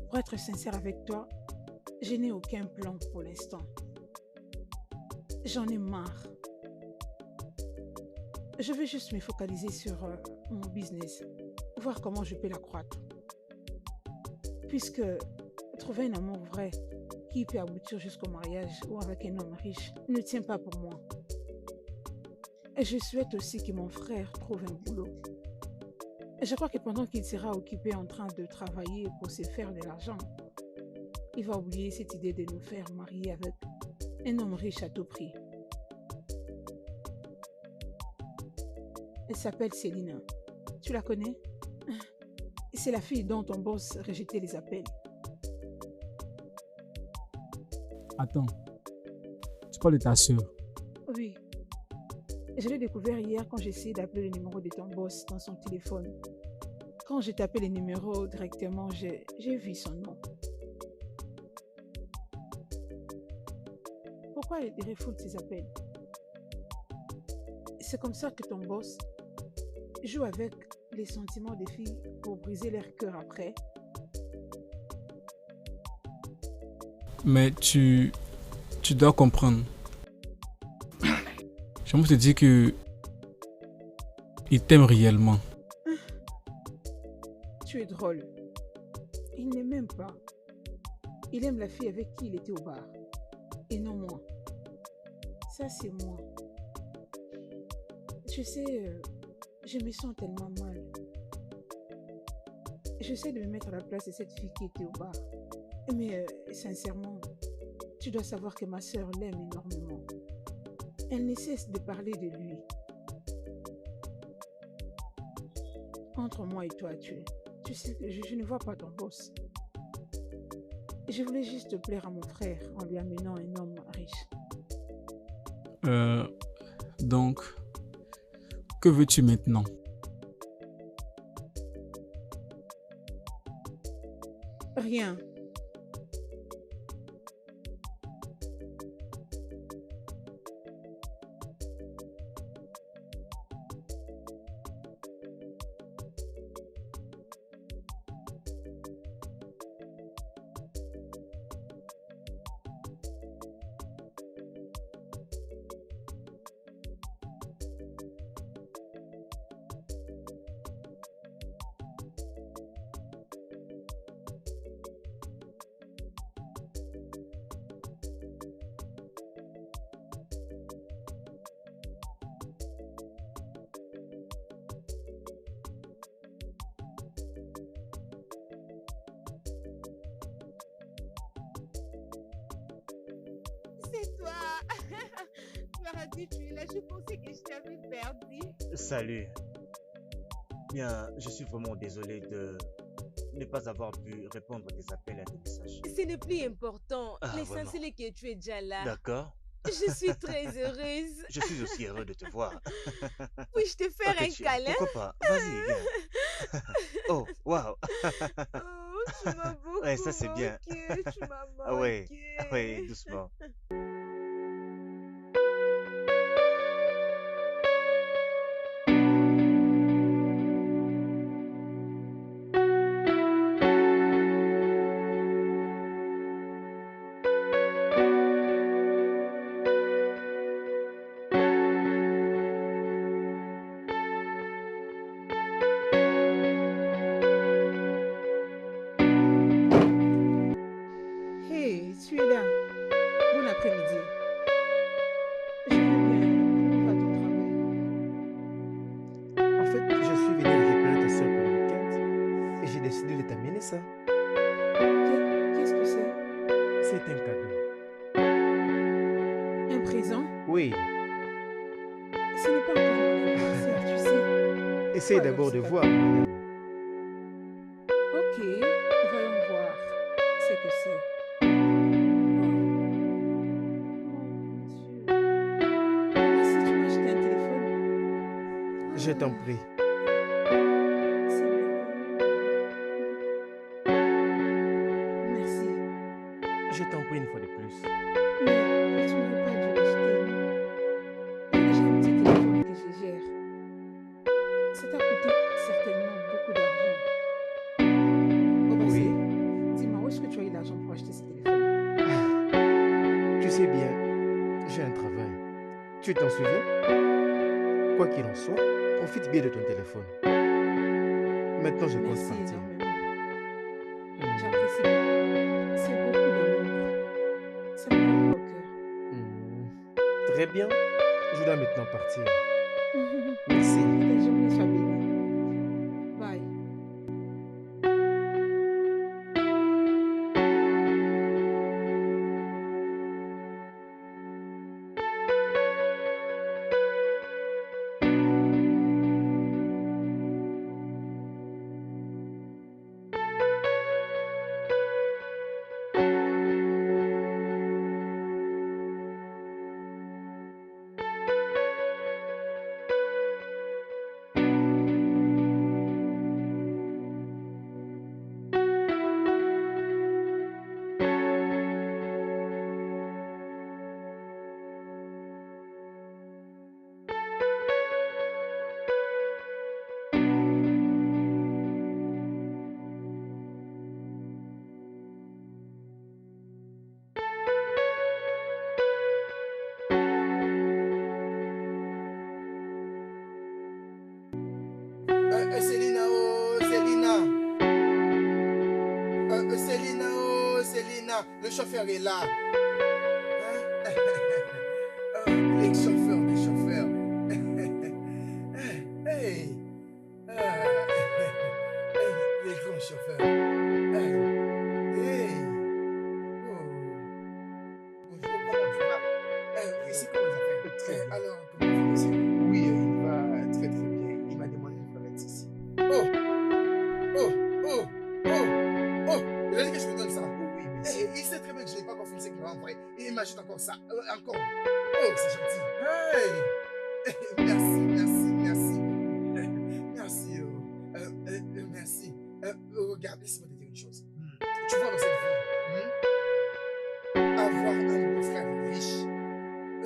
Pour être sincère avec toi, je n'ai aucun plan pour l'instant. J'en ai marre. Je veux juste me focaliser sur mon business, voir comment je peux l'accroître. Puisque trouver un amour vrai qui peut aboutir jusqu'au mariage ou avec un homme riche ne tient pas pour moi. Et je souhaite aussi que mon frère trouve un boulot. Et je crois que pendant qu'il sera occupé en train de travailler pour se faire de l'argent, il va oublier cette idée de nous faire marier avec un homme riche à tout prix. Elle s'appelle Célina. Tu la connais? C'est la fille dont ton boss rejetait les appels. Attends, tu parles de ta sœur. Oui. Je l'ai découvert hier quand j'ai essayé d'appeler le numéro de ton boss dans son téléphone. Quand j'ai tapé les numéros directement, j'ai vu son nom. Pourquoi elle refoule ses appels? C'est comme ça que ton boss joue avec les sentiments des filles pour briser leur cœur après. Mais tu dois comprendre. J'aimerais te dire que il t'aime réellement. Tu es drôle. Il ne m'aime pas. Il aime la fille avec qui il était au bar. Et non moi. Ça, c'est moi. Tu sais, je me sens tellement mal. J'essaie de me mettre à la place de cette fille qui était au bar. Mais sincèrement, tu dois savoir que ma sœur l'aime énormément. Elle ne cesse de parler de lui. Entre moi et toi, tu sais que je ne vois pas ton boss. Je voulais juste plaire à mon frère en lui amenant un homme riche. Donc, que veux-tu maintenant? Rien. C'est toi. Paradis, tu es là. Je pensais que je t'avais perdu. Salut. Bien, je suis vraiment désolé de ne pas avoir pu répondre à tes appels et à tes messages. Ce n'est plus important. Ah, L'essentiel est que tu es déjà là. D'accord. Je suis très heureuse. Je suis aussi heureux de te voir. Puis-je te faire Ok, un chérie, câlin? pourquoi pas? Vas-y, viens. Oh, waouh. Oh, tu m'as beaucoup Ouais, ça c'est bien. manqué, tu m'as manqué. Ah ouais, ouais, doucement. Hey, tu es là. Bon après-midi. Je vais bien. Comment va ton travail? En fait, je suis venu récupérer ta soeur pour le week-end et j'ai décidé de t'amener ça. Qu'est-ce que c'est? C'est un cadeau. Un présent? Oui, Ce n'est pas encore mon anniversaire, tu sais. essaye Quoi d'abord alors, de ce voir, cadeau? madame. Ok, voyons voir ce que c'est. Oh, mon Dieu. Maman, si tu m'as acheté un téléphone. Je t'en Ah, prie. c'est merveilleux. Merci. Je t'en prie une fois de plus. Mais tu n'aurais pas dû l'acheter, non? J'ai un petit téléphone que je gère. Ça t'a coûté certainement beaucoup d'argent. Oh, bah, Oui, dis-moi, où est-ce que tu as eu l'argent pour acheter ce téléphone? tu sais bien, j'ai un travail. Tu t'en souviens? Quoi qu'il en soit, profite bien de ton téléphone. Maintenant, je pense Merci partir. énormément. Hmm. J'apprécie Très bien. Je dois maintenant partir. Merci. Ta journée soit bénie. Bye. Célina, oh, Célina. Célina, oh, Célina. Le chauffeur est là. Hein? Les chauffeurs, les chauffeurs. Hey. Les grands chauffeurs. Hey. Oh. Bonjour, comment tu vas? Ici, comment ça fait? Très bien. Alors, comment tu vas, monsieur? Oui, il va très très bien. Il m'a demandé de faire ici. Oh! Oh! Oh! Oh! Oh! Il a dit que je me donne ça. Oui, monsieur. Il sait très bien que je n'ai pas encore fini ce qu'il m'a envoyé. Et il m'ajoute encore ça. Encore. Oh, c'est gentil. Hey! Merci, merci, merci. Merci. Merci. Regarde, laisse-moi te dire une chose. Tu vois dans cette vie, avoir un beau-frère riche,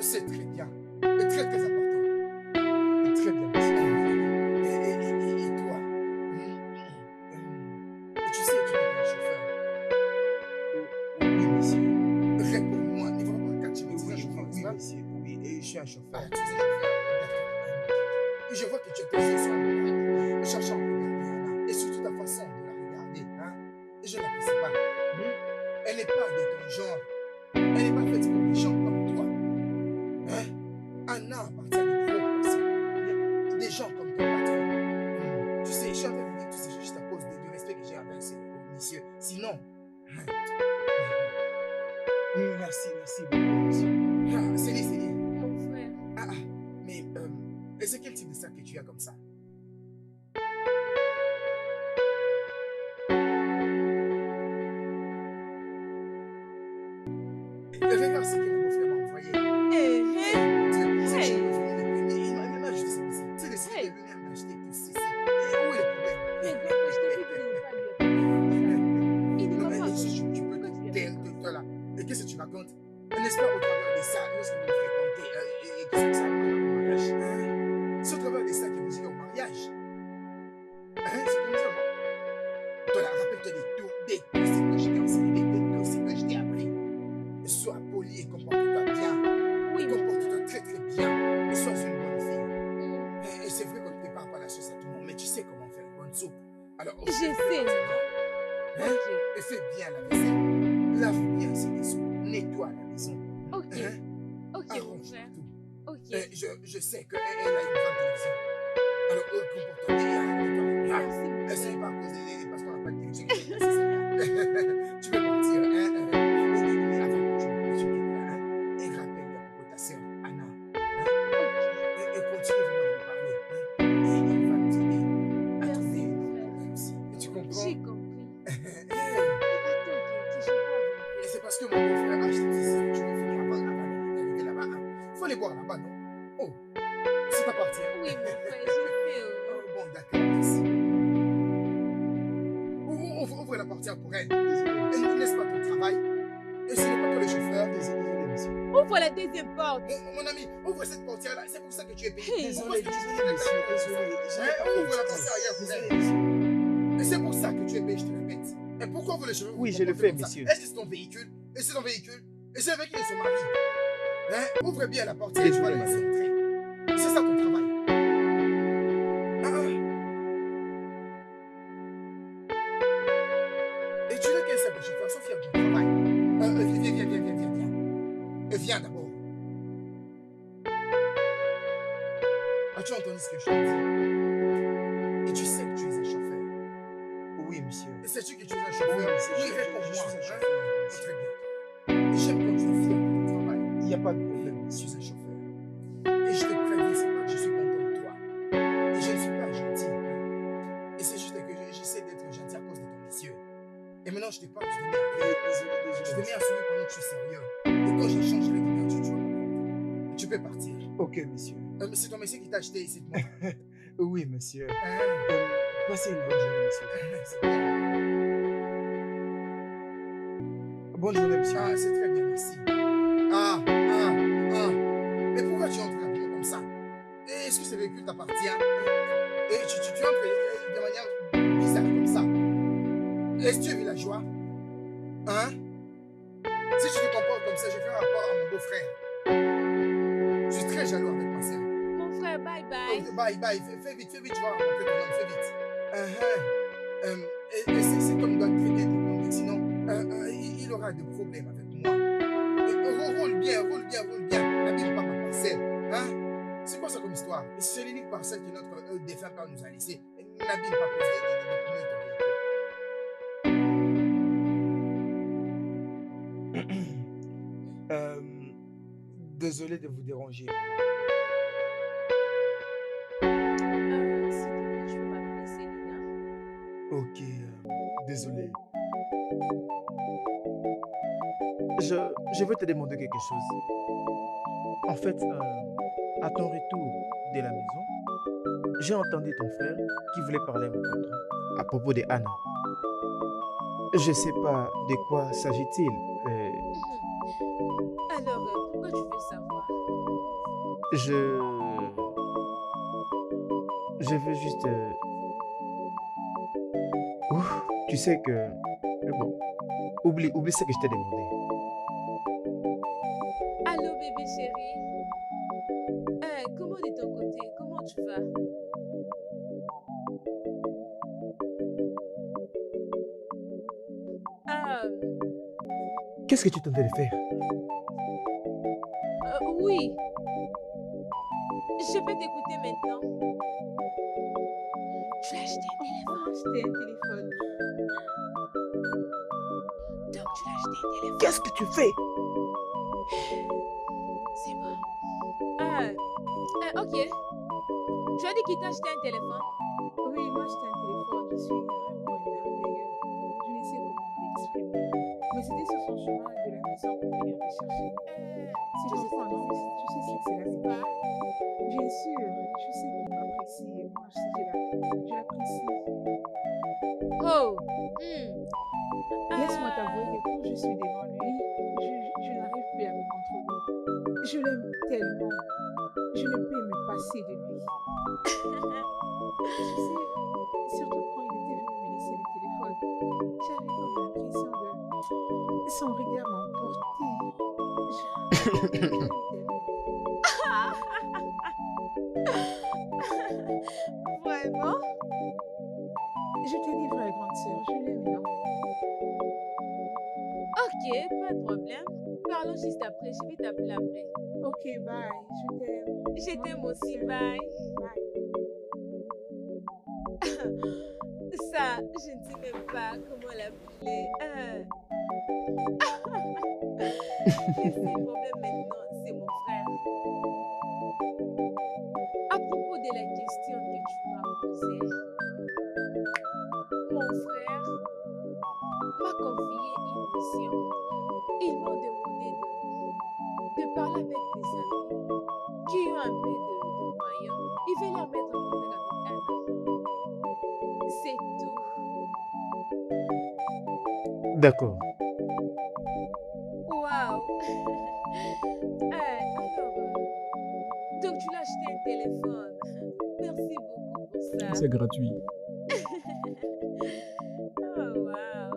c'est très bien. Et très, très important. Très bien. Et toi, tu sais, tu es un chauffeur. Oui, monsieur. Réponds-moi, il faut pas que tu me dises un Oui, chauffeur, oui, n'est-ce pas? monsieur. Oui, et je suis un Ah, chauffeur. tu es un chauffeur. D'accord. Je vois que tu es posé sur le cherchant à regarder Anna. Et surtout ta façon de la regarder. Hein? Je ne l'apprécie pas. Elle n'est pas de ton genre. Elle n'est pas faite pour des gens comme toi. Hein? Anna appartient à des gros personnes. Des gens comme ton patron. Tu sais, je suis en train de dire tout ça juste à cause du respect que j'ai avec ces messieurs. Sinon, Merci, merci beaucoup, monsieur. Céline. Mon frère. Mais c'est quel type de sac que tu as comme ça? Regarde ce que mon beau-frère m'a envoyé. Il m'a acheté ça ici. Tu sais, décidé de venir m'acheter tout ceci. Où est le problème? Mais grand-père, je t'ai dit de ne pas lui apprendre ça. Il ne Non, va mais pas tu peux te taire de toi là. Et qu'est-ce que tu racontes? N'est-ce pas au travers de ça, lorsque vous fréquentez et que ça va au mariage? C'est au travers de ça que vous irez au mariage. C'est comme ça, non? Toi là, rappelle-toi des ce que je t'ai enseigné, des tout ce que je t'ai appris. Sois poli et comporte-toi bien. Oui, mon Comporte-toi frère. très très bien. Et sois une bonne fille. Et c'est vrai qu'on ne prépare pas la sauce à tout le monde, mais tu sais comment faire une bonne soupe. Alors, Je sais. Hein? Ok. Et fais bien la vaisselle. Lave bien ces vaisseaux. Nettoie la maison. Ok. Hein? Ok, mon Arrange frère. tout. Ok. Je sais qu'elle a une grande télévision. Alors, comporte-toi bien. Nettoie-la bien. Merci, mon Ce frère. n'est pas à cause parce qu'on n'a pas de télévision que tu tu peux partir. Avant que tu quittes là. Et rappelle pour ta sœur Anna. Et continue vraiment de lui parler. Et il va nous aider à Merci, trouver mon une frère. autre aussi. Tu comprends? J'ai compris. Et Attends, que je vois. c'est parce que mon beau-frère a acheté ici que tu veux finir avant d'arriver là-bas. Faut aller boire là-bas, non? Oh, ça t'appartient. Oui, mon frère, je sais. Oh, bon, d'accord, merci. Ouvre la portière pour elle. N'est-ce pas ton travail? Et ce n'est pas toi le chauffeur. Désolé, monsieur. Ouvre la deuxième porte. Mon ami, ouvre cette portière-là. C'est pour ça que tu es payé. Hey. Pourquoi est-ce que tu veux Monsieur, désolé. Ouvre la portière ailleurs pour elle. Désolé, monsieur. Et c'est pour ça que tu es payé, je te répète. Et pourquoi vous le chauffeur? Oui, je le fais, monsieur. Est-ce que c'est ton véhicule? Et c'est ton véhicule? Et c'est avec qui est son mari? Ouvre bien la portière et tu vas le laisser entrer. C'est ça ton travail. Et tu n'es qu'un simple chauffeur, sois fier de ton travail. Viens d'abord. As-tu entendu ce que je t'ai dit? Et tu sais que tu es un chauffeur. Oui, monsieur. Et sais-tu que tu es un chauffeur? Oui, monsieur, Oui, je réponds-moi. suis un Hein? chauffeur. Très bien. Et j'aime quand tu es fier de ton travail. Il n'y a pas de problème. Je suis un chauffeur. Et je te préviens, c'est pas que je suis content de toi. Et je ne suis pas gentil. Hein? Et c'est juste que j'essaie d'être gentil à cause de ton monsieur. Et maintenant, je te parle, je te mets à rire. Je te mets à sourire pendant que je suis sérieux. Et quand je change les lumières, tu vas comprendre. Tu peux partir. Ok, monsieur. C'est ton monsieur qui t'a acheté ici. Oui, monsieur. Hein? Passez une bonne journée, monsieur. C'est bien. Bonne journée, monsieur. Ah, c'est très bien, merci. Mais pourquoi tu entres rapidement comme ça? Et est-ce que ce véhicule t'appartient? Et tu entres de manière bizarre comme ça. Est-ce que tu es villageois? Hein? Si tu te comportes comme ça, je fais rapport à mon beau-frère. Je suis très jaloux avec ma sœur. Mon frère, bye bye. Bye, fais vite, tu vas rencontrer ton homme, fais vite. Et cet homme doit très bien te conduire, sinon il aura des problèmes avec moi. Roule bien, n'abîme pas ma parcelle. Hein? C'est quoi ça comme histoire? C'est l'unique parcelle que notre défunt père nous a laissé. N'abîme pas cause Désolé de vous déranger, maman. S'il te plaît, tu peux m'appeler Célina. Ok, désolé. Je veux te demander quelque chose. En fait, à ton retour de la maison, j'ai entendu ton frère qui voulait parler à mon patron à propos de Anna. Je sais pas de quoi s'agit-il. Alors, pourquoi tu veux savoir? Je veux juste... Ouf, tu sais que... Bon, oublie ce que je t'ai demandé. Allô, bébé chéri. Comment de ton côté? Comment tu vas? Qu'est-ce que tu tentais de faire? Oui. Je peux t'écouter maintenant. Tu as acheté un téléphone. Acheter un téléphone. Donc, tu l'as acheté un téléphone. Qu'est-ce que tu fais? C'est bon. Ok. Tu as dit qu'il t'a acheté un téléphone? Oui, moi acheté un téléphone. Je suis vraiment émerveillée. Je ne sais comment l'exprimer. Mais c'était sur son chemin de la maison pour venir me chercher. C'est comprends, non? Tu sais ce que c'est la pas? Bien sûr, je sais qu'il m'apprécie et moi je sais je l'apprécie. Oh. Laisse-moi t'avouer que quand je suis devant lui, je n'arrive plus à me contrôler. Je l'aime tellement. Je ne peux me passer de lui. Tu sais, surtout quand il était venu me laisser le téléphone, j'avais comme l'impression de... Son regard m'emportait. Je l'aime tellement. Vraiment? Je te dis vrai, grande sœur, je l'aime énormément. Ok, pas de problème. Parlons juste après. Je vais t'appeler après. Ok, bye, je t'aime. Je Moi, t'aime grande aussi. sœur. Bye. Bye. Ça, je ne sais même pas comment l'appeler. Le seul problème maintenant, c'est mon frère. À propos de la question que tu m'as posée, mon frère m'a confié une mission. Ils m'ont demandé de parler avec des amis qui ont un peu de moyens. Ils veulent leur mettre en contact avec Anna. C'est tout. D'accord. Waouh! Donc tu l'as acheté un téléphone. Merci beaucoup pour ça. C'est gratuit. Oh, waouh!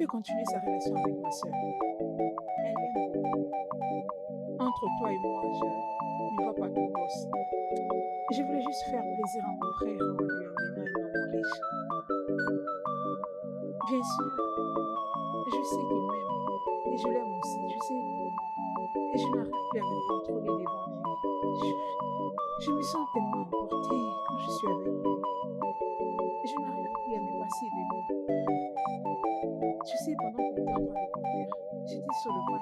continuer sa relation avec ma soeur. Elle l'aime beaucoup. Entre toi et moi, je ne vois pas ton boss. Je voulais juste faire plaisir à mon frère en lui amenant un homme riche. Bien sûr, je sais qu'il m'aime et je l'aime aussi, tu sais. Et je n'arrive plus à me contrôler devant lui. Je me sens tellement emportée quand je suis avec lui. Je n'arrive plus à me passer de lui. Tu sais, pendant qu'il était en train de conduire, j'étais sur le point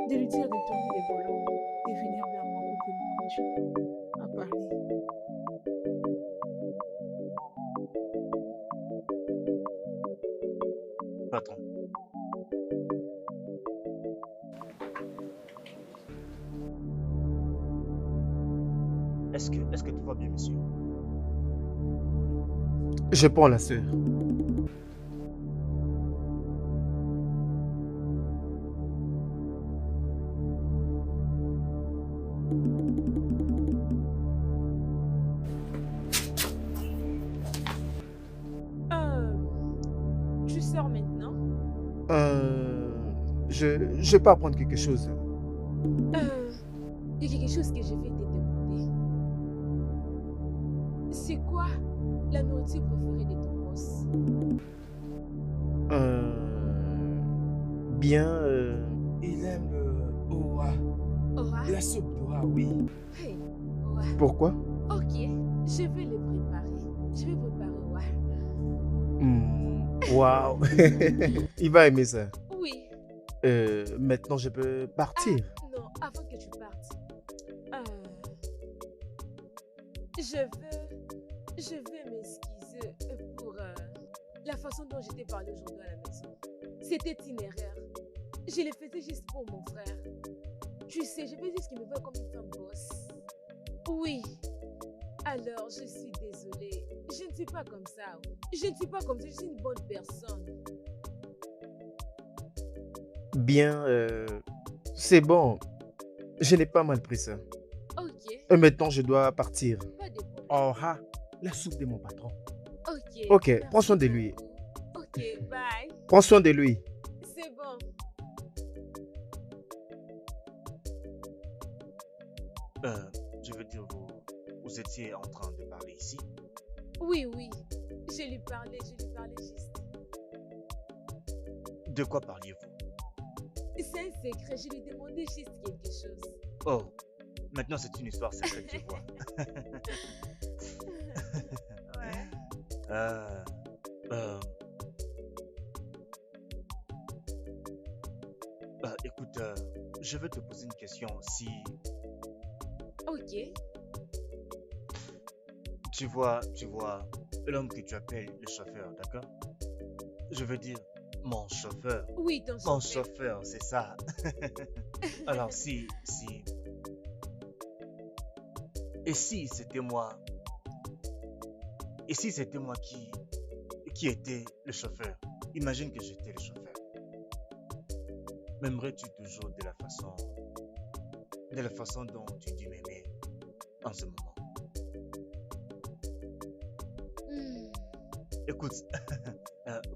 de lui dire de tourner les volants et venir vers moi pour que nous continuions à parler. Patron. Est-ce que tout va bien, monsieur? Je prends la sœur. Tu sors maintenant? Je peux apprendre quelque chose. Il y a quelque chose que je vais te demander. C'est quoi la nourriture préférée de ton boss? Bien. Il aime Oa. Aura? La soupe d'Oa, oui. Hey, ouais. Pourquoi? Ok, je vais le préparer. Je vais préparer, ouais. Waouh. Il va aimer ça. Oui. Maintenant, je peux partir. Non, avant que tu partes. Je veux m'excuser pour la façon dont je t'ai parlé aujourd'hui à la maison. C'était itinéraire. Je le faisais juste pour mon frère. Tu sais, je veux juste qu'il me voie comme une femme boss. Oui. Alors, je suis désolée. Je ne suis pas comme ça. Je ne suis pas comme ça. Je suis une bonne personne. Bien, c'est bon. Je n'ai pas mal pris ça. Ok. Et maintenant, je dois partir. Pas de problème. Oh, la soupe de mon patron. Ok. Ok, Merci prends soin de lui. beaucoup. Ok, bye. Prends soin de lui. C'est bon. Je veux dire, vous étiez en train de parler ici. Oui, oui. Je lui parlais juste. De quoi parliez-vous? C'est un secret, je lui demandais juste quelque chose. Oh, maintenant c'est une histoire secrète, je vois. Ouais. Écoute, je vais te poser une question. Si Ok. tu vois l'homme que tu appelles le chauffeur, d'accord? Je veux dire, mon chauffeur. Oui, ton Mon chauffeur. chauffeur, c'est ça. Alors, et si c'était moi, qui était le chauffeur, imagine que j'étais le chauffeur. M'aimerais-tu toujours de la façon dont tu dis m'aimer en ce moment? Écoute,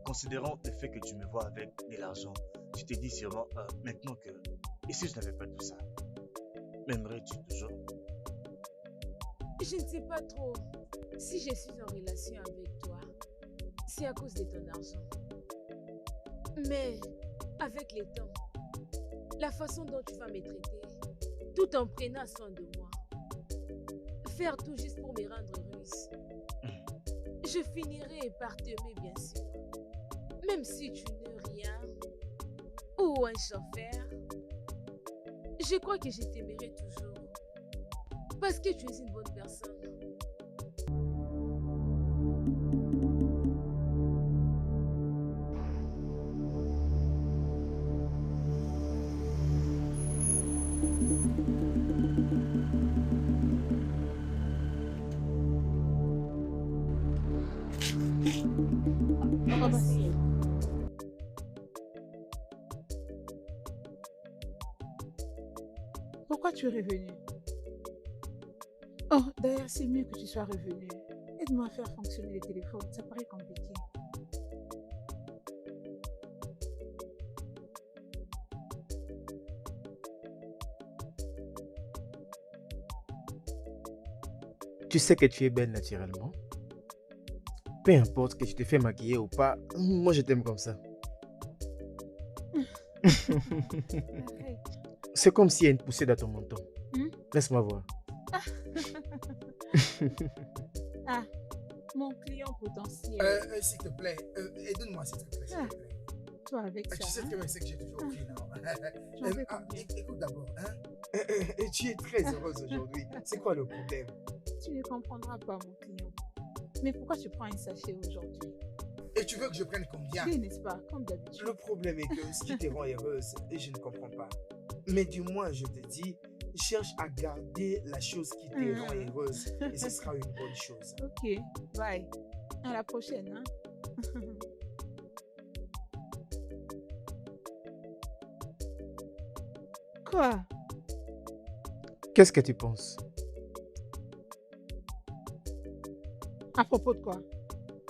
considérons le fait que tu me vois avec de l'argent, tu te dis sûrement, maintenant que, et si je n'avais pas tout ça, m'aimerais-tu toujours? Je ne sais pas trop si je suis en relation avec toi. C'est à cause de ton argent. Mais avec le temps, la façon dont tu vas me traiter, tout en prenant soin de moi, faire tout juste pour me rendre heureuse, je finirai par t'aimer, bien sûr. Même si tu n'es rien ou un chauffeur, je crois que je t'aimerai toujours. Parce que tu es une bonne personne. Merci. Pourquoi tu es revenu? Oh, d'ailleurs, c'est mieux que tu sois revenu. Aide-moi à faire fonctionner le téléphone, ça paraît compliqué. tu sais que tu es belle naturellement. Peu importe que tu te fais maquiller ou pas, moi je t'aime comme ça. Arrête. C'est comme s'il y a une poussée dans ton menton. Hmm? Laisse-moi voir. Ah, mon client potentiel. S'il te plaît, aide-moi s'il te plaît. S'il te plaît. Toi avec ça. Tu sais hein? très bien ce que j'ai toujours dit, non? J'en veux combien? Écoute d'abord, hein? Tu es très heureuse aujourd'hui. C'est quoi le problème? Tu ne comprendras pas, mon client. Mais pourquoi tu prends un sachet aujourd'hui? Et tu veux que je prenne combien? Oui, n'est-ce pas? Comme d'habitude. Le problème est que ce qui te rend heureuse, et je ne comprends pas. Mais du moins, je te dis, cherche à garder la chose qui te rend heureuse. Et ce sera une bonne chose. Ok, bye. À la prochaine, hein? Quoi? Qu'est-ce que tu penses? À propos de quoi?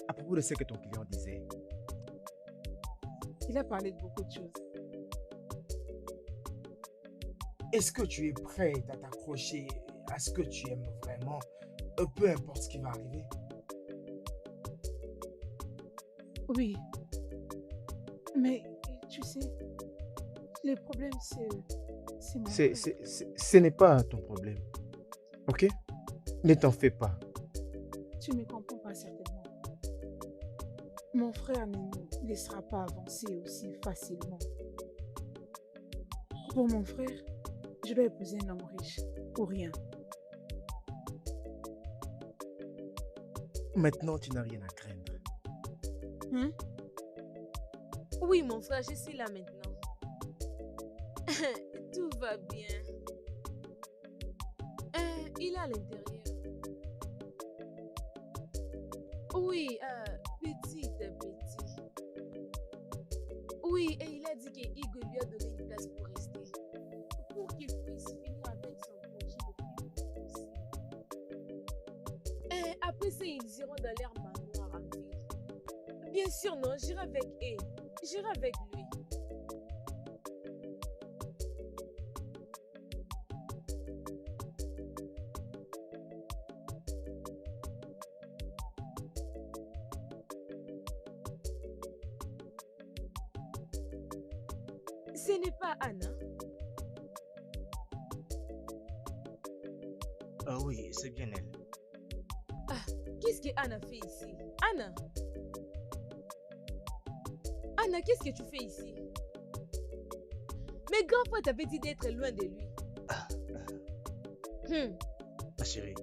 À propos de ce que ton client disait. Il a parlé de beaucoup de choses. Est-ce que tu es prête à t'accrocher à ce que tu aimes vraiment, peu importe ce qui va arriver? Oui. Mais, tu sais, le problème, c'est mon frère. Ce n'est pas ton problème. Ok? Ne t'en fais pas. Tu ne me comprends pas certainement. Mon frère ne nous laissera pas avancer aussi facilement. Pour mon frère, je dois épouser un homme riche. Pour rien. Maintenant, tu n'as rien à craindre. Hein? Oui, mon frère, je suis là maintenant. Tout va bien. Il est à l'intérieur. Oui, petit à petit. Oui, et il a dit que Hugo lui a donné une place pour rester. Pour qu'il puisse finir avec son projet le plus vite possible. Après ça, ils iront dans leur manoir en ville. Bien sûr, non, j'irai avec eux. J'irai avec lui. Ce n'est pas Anna. Ah oui, c'est bien elle. Qu'est-ce que Anna fait ici? Anna? Anna, qu'est-ce que tu fais ici? Mais grand-père t'avait dit d'être loin de lui. Ma chérie,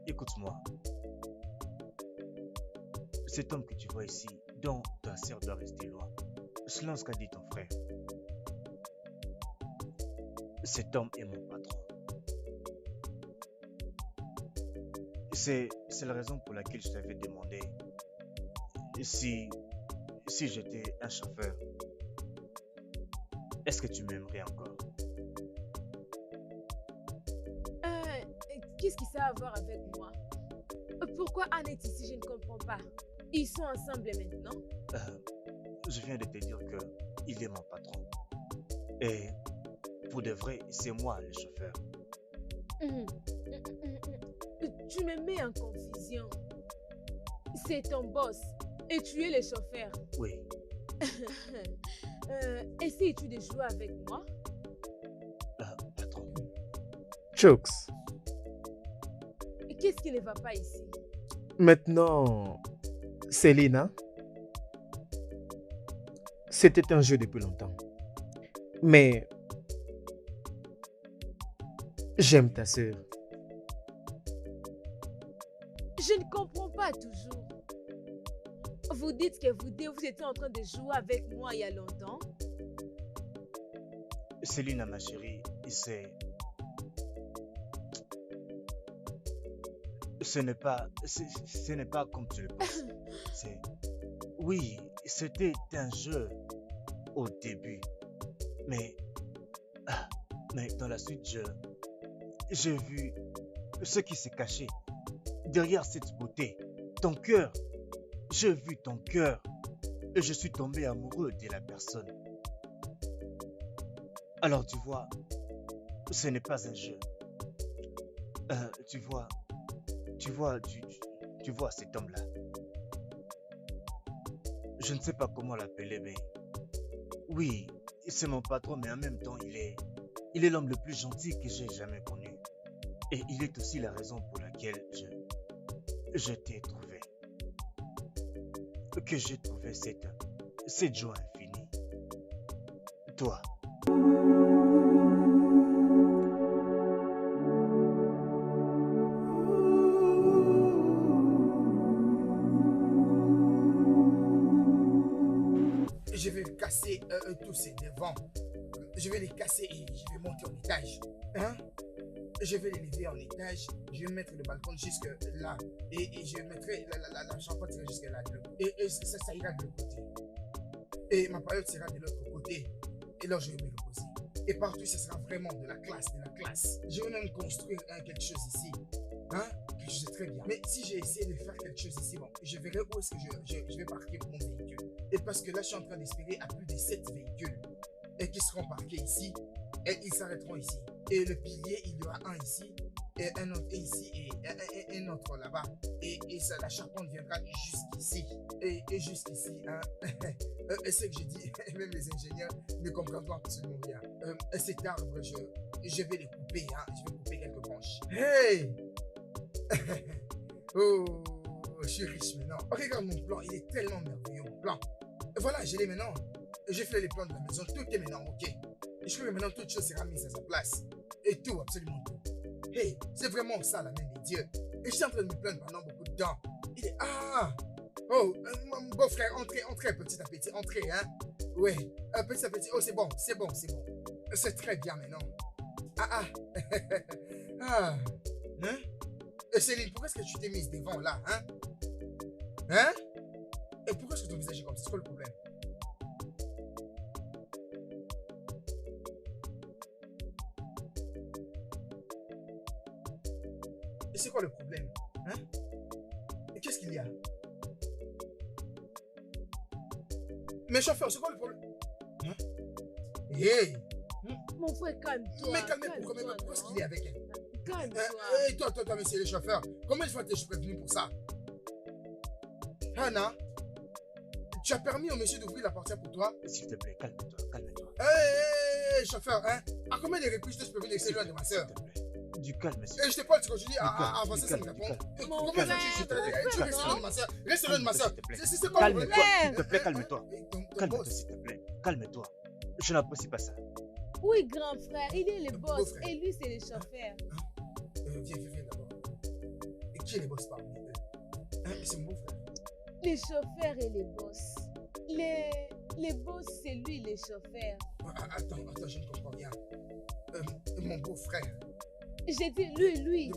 écoute-moi. Cet homme que tu vois ici, dont ta sœur doit rester loin, selon ce qu'a dit ton frère, cet homme est mon patron. C'est la raison pour laquelle je t'avais demandé si j'étais un chauffeur, est-ce que tu m'aimerais encore? Qu'est-ce qui ça a à voir avec moi? Pourquoi Anne est ici? Je ne comprends pas. Ils sont ensemble maintenant? Je viens de te dire que il est mon patron. Et pour de vrai, c'est moi le chauffeur. Tu me mets en confusion. C'est ton boss et tu es le chauffeur. Oui. Essayes-tu de jouer avec moi? Patron. Chokes. Qu'est-ce qui ne va pas ici? Maintenant, Célina, c'était un jeu depuis longtemps. Mais j'aime ta sœur. Je ne comprends pas toujours. Vous dites que vous deux, vous étiez en train de jouer avec moi il y a longtemps. Célina, ma chérie, ce n'est pas comme tu le penses. Oui, c'était un jeu au début. Mais dans la suite, j'ai vu ce qui s'est caché derrière cette beauté. Ton cœur. J'ai vu ton cœur et je suis tombé amoureux de la personne. Alors tu vois, ce n'est pas un jeu. Tu vois, tu vois cet homme-là. Je ne sais pas comment l'appeler, mais oui, c'est mon patron, mais en même temps, il est l'homme le plus gentil que j'ai jamais connu. Et il est aussi la raison pour laquelle je t'ai trouvé. Que j'ai trouvé cette joie infinie. Toi. Je vais casser tous ces devants. Je vais les casser et je vais monter en étage. Hein? Je vais les lever en étage. Je vais mettre le balcon jusque là. Et je mettrai la chambre jusque là. Et ça ira de l'autre côté. Et ma période sera de l'autre côté. Et là, je vais me reposer. Et partout, ce sera vraiment de la classe, de la classe. Je vais même construire quelque chose ici. Hein? Quelque chose de très bien. Mais si j'ai essayé de faire quelque chose ici, bon, je verrai où est-ce que je vais parquer mon véhicule. Et parce que là, je suis en train d'espérer à plus de 7 véhicules et qui seront parqués ici et ils s'arrêteront ici. Et le pilier, il y aura un ici et un autre ici et un autre là-bas. Et ça, la charpente viendra jusqu'ici. Et jusqu'ici, hein. Et ce que je dis, même les ingénieurs ne comprendront absolument rien. Cet arbre, je vais les couper, hein. Je vais couper quelques branches. Hey! Oh, je suis riche maintenant. Regarde mon plan, il est tellement merveilleux, mon plan. Voilà, je l'ai maintenant. J'ai fait les plans de la maison, tout est maintenant ok. Et je crois que maintenant toute chose sera mise à sa place. Et tout, absolument tout. Hey, c'est vraiment ça la main de Dieu. Et je suis en train de me plaindre pendant beaucoup de temps. Il est... Ah! Oh, mon beau-frère, entrez petit à petit, entrez, hein? Ouais, petit à petit. Oh, c'est bon. C'est très bien maintenant. Ah! Hein? Céline, pourquoi est-ce que tu t'es mise devant là, hein? Hein? Et pourquoi est-ce que ton visage est comme ça? C'est quoi le problème? Et c'est quoi le problème? Hein? Et qu'est-ce qu'il y a? Mais chauffeur, c'est quoi le problème? Hein? Hey! Mon frère, calme-toi. Mais pourquoi est-ce qu'il est avec elle? Calme-toi. Et toi, monsieur le chauffeur, comment je t'ai prévenu pour ça? Hannah, tu as permis au monsieur d'ouvrir la portière pour toi? S'il te plaît, calme-toi. Hey, chauffeur, hein? À combien de reprises je te peux laisser loin de ma soeur? Du calme, s'il te Et je te parle, tu continues à avancer sans me répondre. Mon Comment frère, tu restes loin de ma soeur? Reste loin de ma soeur. C'est quoi le problème? Calme-toi, s'il te plaît, calme-toi. Calme-toi, s'il te plaît. Calme-toi. Je n'apprécie pas ça. Oui, grand frère, il est le boss et lui, c'est le chauffeur. Viens d'abord. Et qui est le boss parmi eux? Hein? C'est mon beau-frère. Les chauffeurs et les boss. Les boss, c'est lui, les chauffeurs. Attends, je ne comprends rien. Mon beau-frère. J'ai dit lui,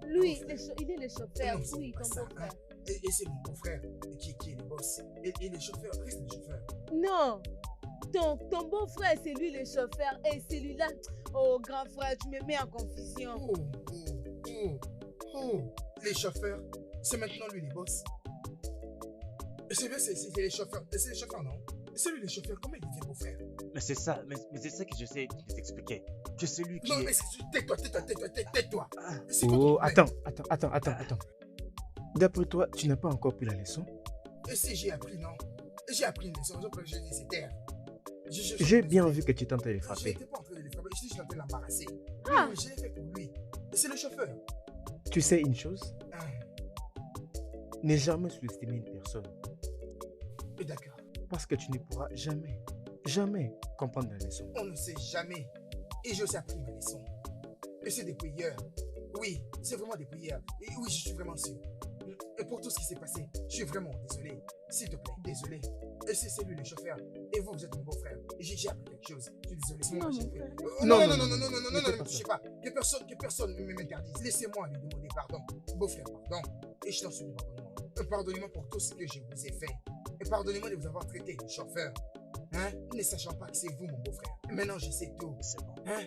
il est le chauffeur. Non, Oui, pas ton ça, beau-frère. hein? Et c'est mon beau-frère qui est le boss. Et le chauffeur reste le chauffeur. Non, ton beau-frère, c'est lui le chauffeur. Et celui-là, oh, grand frère, tu me mets en confusion. Les chauffeurs, c'est maintenant lui les boss. C'est les chauffeurs. C'est les chauffeurs, non? C'est lui les chauffeurs. Comment il devient beau-frère? Mais c'est ça, mais c'est ça que j'essaie de t'expliquer. Que c'est lui qui Non, est... mais tais-toi. Oh, attends. D'après toi, tu n'as pas encore pris la leçon? Et si j'ai appris, non? J'ai appris une leçon, j'ai laissé taire. J'ai bien vu que tu tentais de le Je frapper. n'étais pas en train de le frapper, je suis en train de l'embarrasser. Ah. Oui, je l'ai fait pour lui. Et c'est le chauffeur. Tu sais une chose? Ah, Ne jamais sous-estimer une personne. d'accord. Parce que tu ne pourras jamais comprendre la leçon. On ne sait jamais. Et j'ai aussi appris ma leçon. Et c'est depuis hier. Oui, c'est vraiment depuis hier. Et oui, je suis vraiment sûr. Et pour tout ce qui s'est passé, je suis vraiment désolé. S'il te plaît, désolé. Et c'est lui le chauffeur. Et vous êtes mon beau-frère. Et j'ai appris quelque chose. Je suis désolé. C'est moi Non, que j'ai mon fait. frère. Non, Ne fais ne pas touchez ça. pas. Que personne ne m'interdise. Laissez-moi lui demander pardon. Beau-frère, pardon. Et je t'en supplie, pardonnez-moi. Pardonnez-moi pour tout ce que je vous ai fait. Et pardonnez-moi de vous avoir traité de chauffeur. Hein? Ne sachant pas que c'est vous, mon beau-frère. Maintenant, je sais tout. C'est bon. Hein?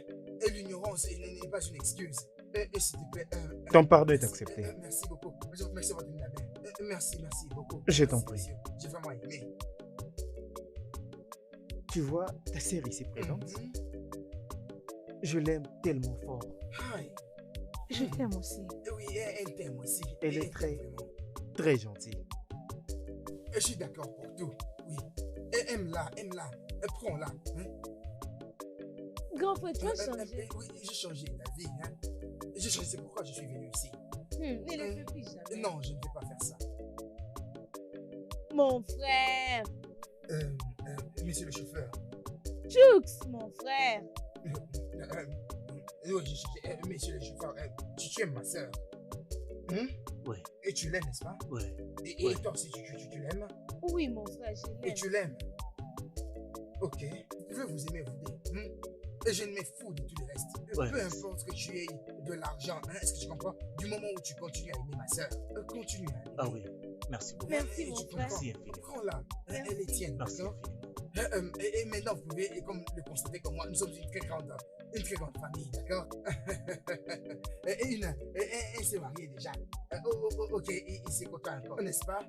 Et l'ignorance n'est pas une excuse. Et s'il te plaît. Ton pardon est merci, accepté. merci beaucoup. Merci votre ami Labelle. Merci beaucoup. Je t'en Merci, prie. monsieur. J'ai vraiment aimé. Tu vois, ta sœur ici présente, Mhm. je l'aime tellement fort. Aïe. Je t'aime aussi. Oui, elle t'aime aussi. Elle est t'aime très- vraiment. Très gentille. Je suis d'accord pour tout. Oui. Aime-la, aime-la. Prends-la. Hein? Grand frère, tu as changé. Oui, j'ai changé d'avis. Hein? J'ai changé, c'est pourquoi je suis venu ici. Ne le fais plus jamais. Non, je ne vais pas faire ça. Mon frère. Monsieur le chauffeur. Chux, mon frère. Oui, monsieur le chauffeur, tu aimes ma soeur. Oui. Et tu l'aimes, n'est-ce pas? Oui. Et Ouais. toi aussi, tu l'aimes? Oui, mon frère, je Et l'aime. tu l'aimes? Ok. Je veux vous aimer, vous deux. Et je ne m'en fous de tout le reste. Ouais. Peu importe que tu aies de l'argent, hein, est-ce que tu comprends? Du moment où tu continues à aimer ma soeur, continue à aimer. Ah oui. Merci beaucoup. Merci, Et mon tu frère. comprends? Merci infiniment. Prends-la. Hein, Merci. elle est tienne, Merci d'accord? infiniment. Et maintenant, vous pouvez, comme le constater comme moi, nous sommes une très grande famille, d'accord? Et s'est marié déjà. Ok, il s'est content encore, n'est-ce pas?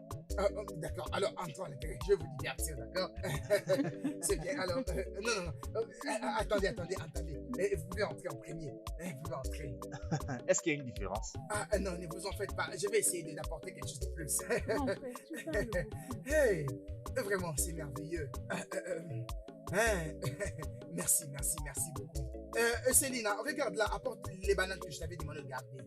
D'accord, alors entre à l'intérieur, je vais vous divertir, d'accord? C'est bien, alors, non, attendez. Vous pouvez entrer en premier. Vous pouvez entrer. Est-ce qu'il y a une différence? Non, ne vous en faites pas. Je vais essayer d'apporter quelque chose de plus. Grand frère, tu parles beaucoup. Hey, vraiment, c'est merveilleux. Hein, merci beaucoup. Célina, regarde là, apporte les bananes que je t'avais demandé de garder.